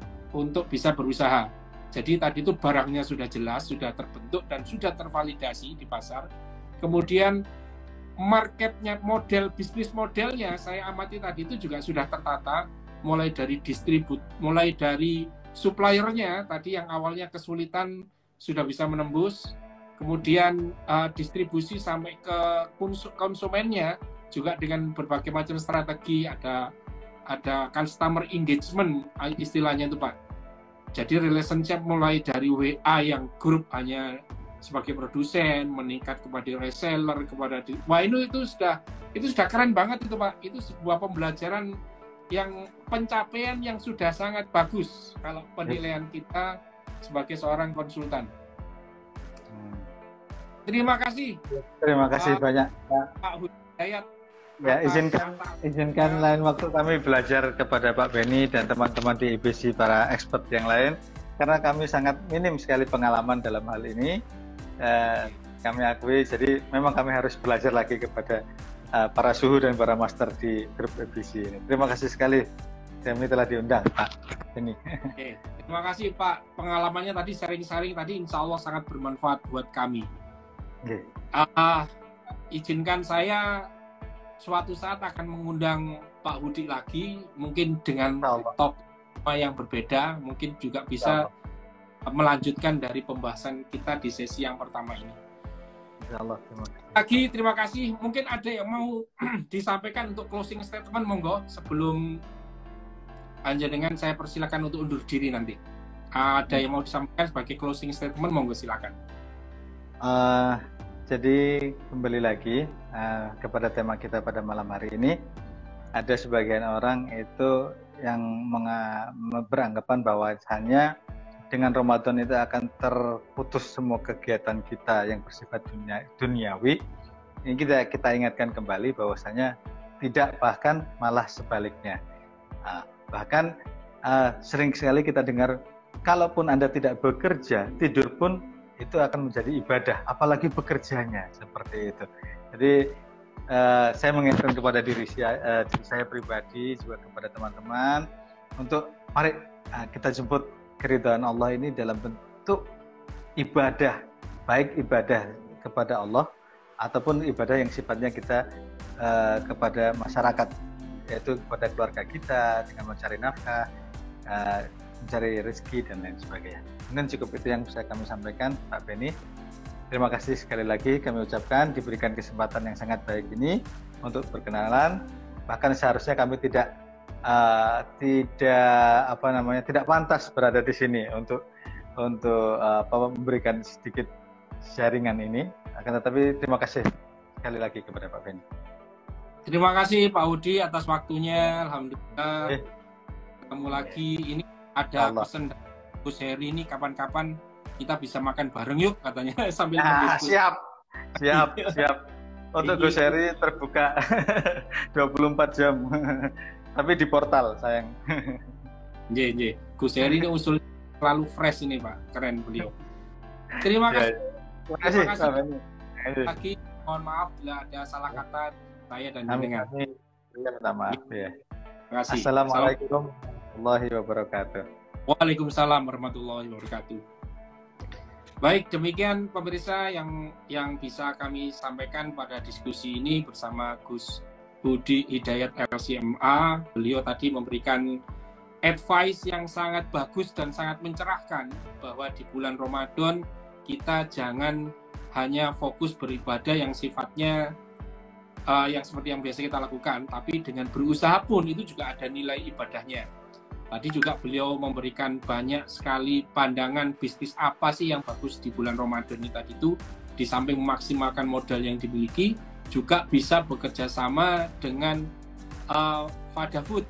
bisa berusaha. Jadi tadi itu barangnya sudah jelas, sudah terbentuk dan sudah tervalidasi di pasar. Kemudian marketnya, bisnis modelnya saya amati tadi itu juga sudah tertata, mulai dari mulai dari suppliernya tadi yang awalnya kesulitan sudah bisa menembus, kemudian distribusi sampai ke konsumennya juga dengan berbagai macam strategi, ada customer engagement istilahnya itu Pak. Jadi relationship mulai dari WA yang grup hanya sebagai produsen, meningkat kepada reseller, itu Itu sudah keren banget itu Pak. Itu sebuah pembelajaran yang pencapaian yang sudah sangat bagus kalau penilaian kita sebagai seorang konsultan. Terima kasih. Terima kasih banyak Pak Hidayat. Ya, izinkan lain waktu kami belajar kepada Pak Benny dan teman-teman di IBC, para expert yang lain, karena kami sangat minim sekali pengalaman dalam hal ini. Kami akui, jadi memang kami harus belajar lagi kepada para suhu dan para master di grup IBC ini. Terima kasih sekali kami telah diundang, Pak Benny. Oke, terima kasih Pak. Pengalamannya tadi sharing-sharing tadi insya Allah sangat bermanfaat buat kami. Okay. Izinkan saya suatu saat akan mengundang Pak Hudi lagi, mungkin dengan topik yang berbeda, mungkin juga bisa melanjutkan dari pembahasan kita di sesi yang pertama ini. Insyaallah. Terima kasih. Mungkin ada yang mau disampaikan untuk closing statement, monggo, sebelum dengan saya persilakan untuk undur diri nanti. Ada yang mau disampaikan sebagai closing statement, monggo silakan. Jadi kembali lagi kepada tema kita pada malam hari ini, ada sebagian orang itu yang beranggapan bahwa hanya dengan Ramadan itu akan terputus semua kegiatan kita yang bersifat duniawi. Ini kita ingatkan kembali bahwasanya tidak, bahkan malah sebaliknya. Bahkan sering sekali kita dengar, kalaupun Anda tidak bekerja, tidur pun itu akan menjadi ibadah, apalagi bekerjanya, seperti itu. Jadi saya mengingatkan kepada diri saya pribadi, juga kepada teman-teman, untuk mari kita jemput keridhaan Allah ini dalam bentuk ibadah, baik ibadah kepada Allah ataupun ibadah yang sifatnya kita kepada masyarakat, yaitu kepada keluarga kita dengan mencari nafkah, mencari rezeki dan lain sebagainya. Mungkin cukup itu yang bisa kami sampaikan, Pak Benny. Terima kasih sekali lagi kami ucapkan, diberikan kesempatan yang sangat baik ini untuk berkenalan. Bahkan seharusnya kami tidak pantas berada di sini untuk memberikan sedikit sharingan ini. Akan tetapi terima kasih sekali lagi kepada Pak Benny. Terima kasih Pak Hudi atas waktunya. Alhamdulillah ketemu lagi. Ini ada pesan dari Gus Heri ini, kapan-kapan kita bisa makan bareng yuk katanya sambil berdiskusi. Siap. Untuk Gus Heri terbuka 24 jam. Tapi di portal sayang. J. Gus Heri ini usul selalu fresh ini Pak, keren beliau. Terima kasih. Terima kasih. Lagi mohon maaf bila ada salah kata saya dan jenengan. Minta maaf ya. Terima kasih. Assalamualaikum warahmatullahi wabarakatuh. Waalaikumsalam warahmatullahi wabarakatuh. Baik, demikian pemirsa yang bisa kami sampaikan pada diskusi ini bersama Gus Hudi Hidayat LCMA. Beliau tadi memberikan advice yang sangat bagus dan sangat mencerahkan bahwa di bulan Ramadan kita jangan hanya fokus beribadah yang sifatnya yang seperti yang biasa kita lakukan, tapi dengan berusaha pun itu juga ada nilai ibadahnya. Tadi juga beliau memberikan banyak sekali pandangan bisnis apa sih yang bagus di bulan Ramadan ini tadi itu, di samping memaksimalkan modal yang dimiliki, juga bisa bekerja sama dengan Fada Food.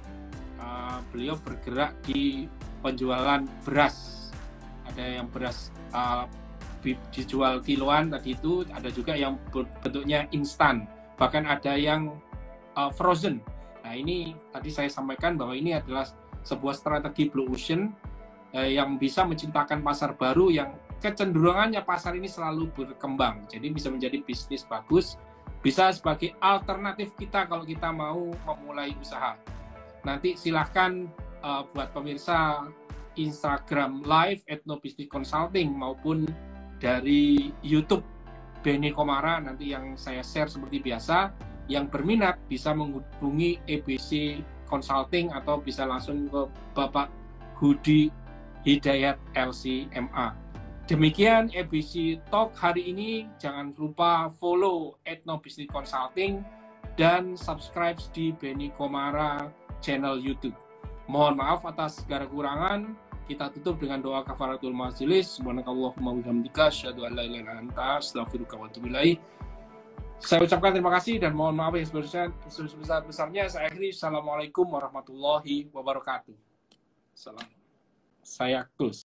Beliau bergerak di penjualan beras. Ada yang beras dijual kiloan tadi itu, ada juga yang bentuknya instan, bahkan ada yang frozen. Nah ini tadi saya sampaikan bahwa ini adalah sebuah strategi Blue Ocean yang bisa menciptakan pasar baru yang kecenderungannya pasar ini selalu berkembang. Jadi bisa menjadi bisnis bagus, bisa sebagai alternatif kita kalau kita mau memulai usaha. Nanti silahkan buat pemirsa Instagram Live Ethnobusiness Consulting maupun dari YouTube Benny Komara nanti yang saya share seperti biasa. Yang berminat bisa menghubungi EBC Consulting atau bisa langsung ke Bapak Hudi Hidayat LCMA. Demikian EBC Talk hari ini. Jangan lupa follow Ethnobusiness Consulting dan subscribe di Benny Komara channel YouTube. Mohon maaf atas segala kekurangan. Kita tutup dengan doa kafaratul majelis. Subhanakallahumma wa bihamdika asyhadu an la ilaha illa anta astaghfiruka wa atubu ilaik. Saya ucapkan terima kasih dan mohon maaf yang sebesar-besarnya. Saya akhiri. Assalamualaikum warahmatullahi wabarakatuh. Salam. Saya close.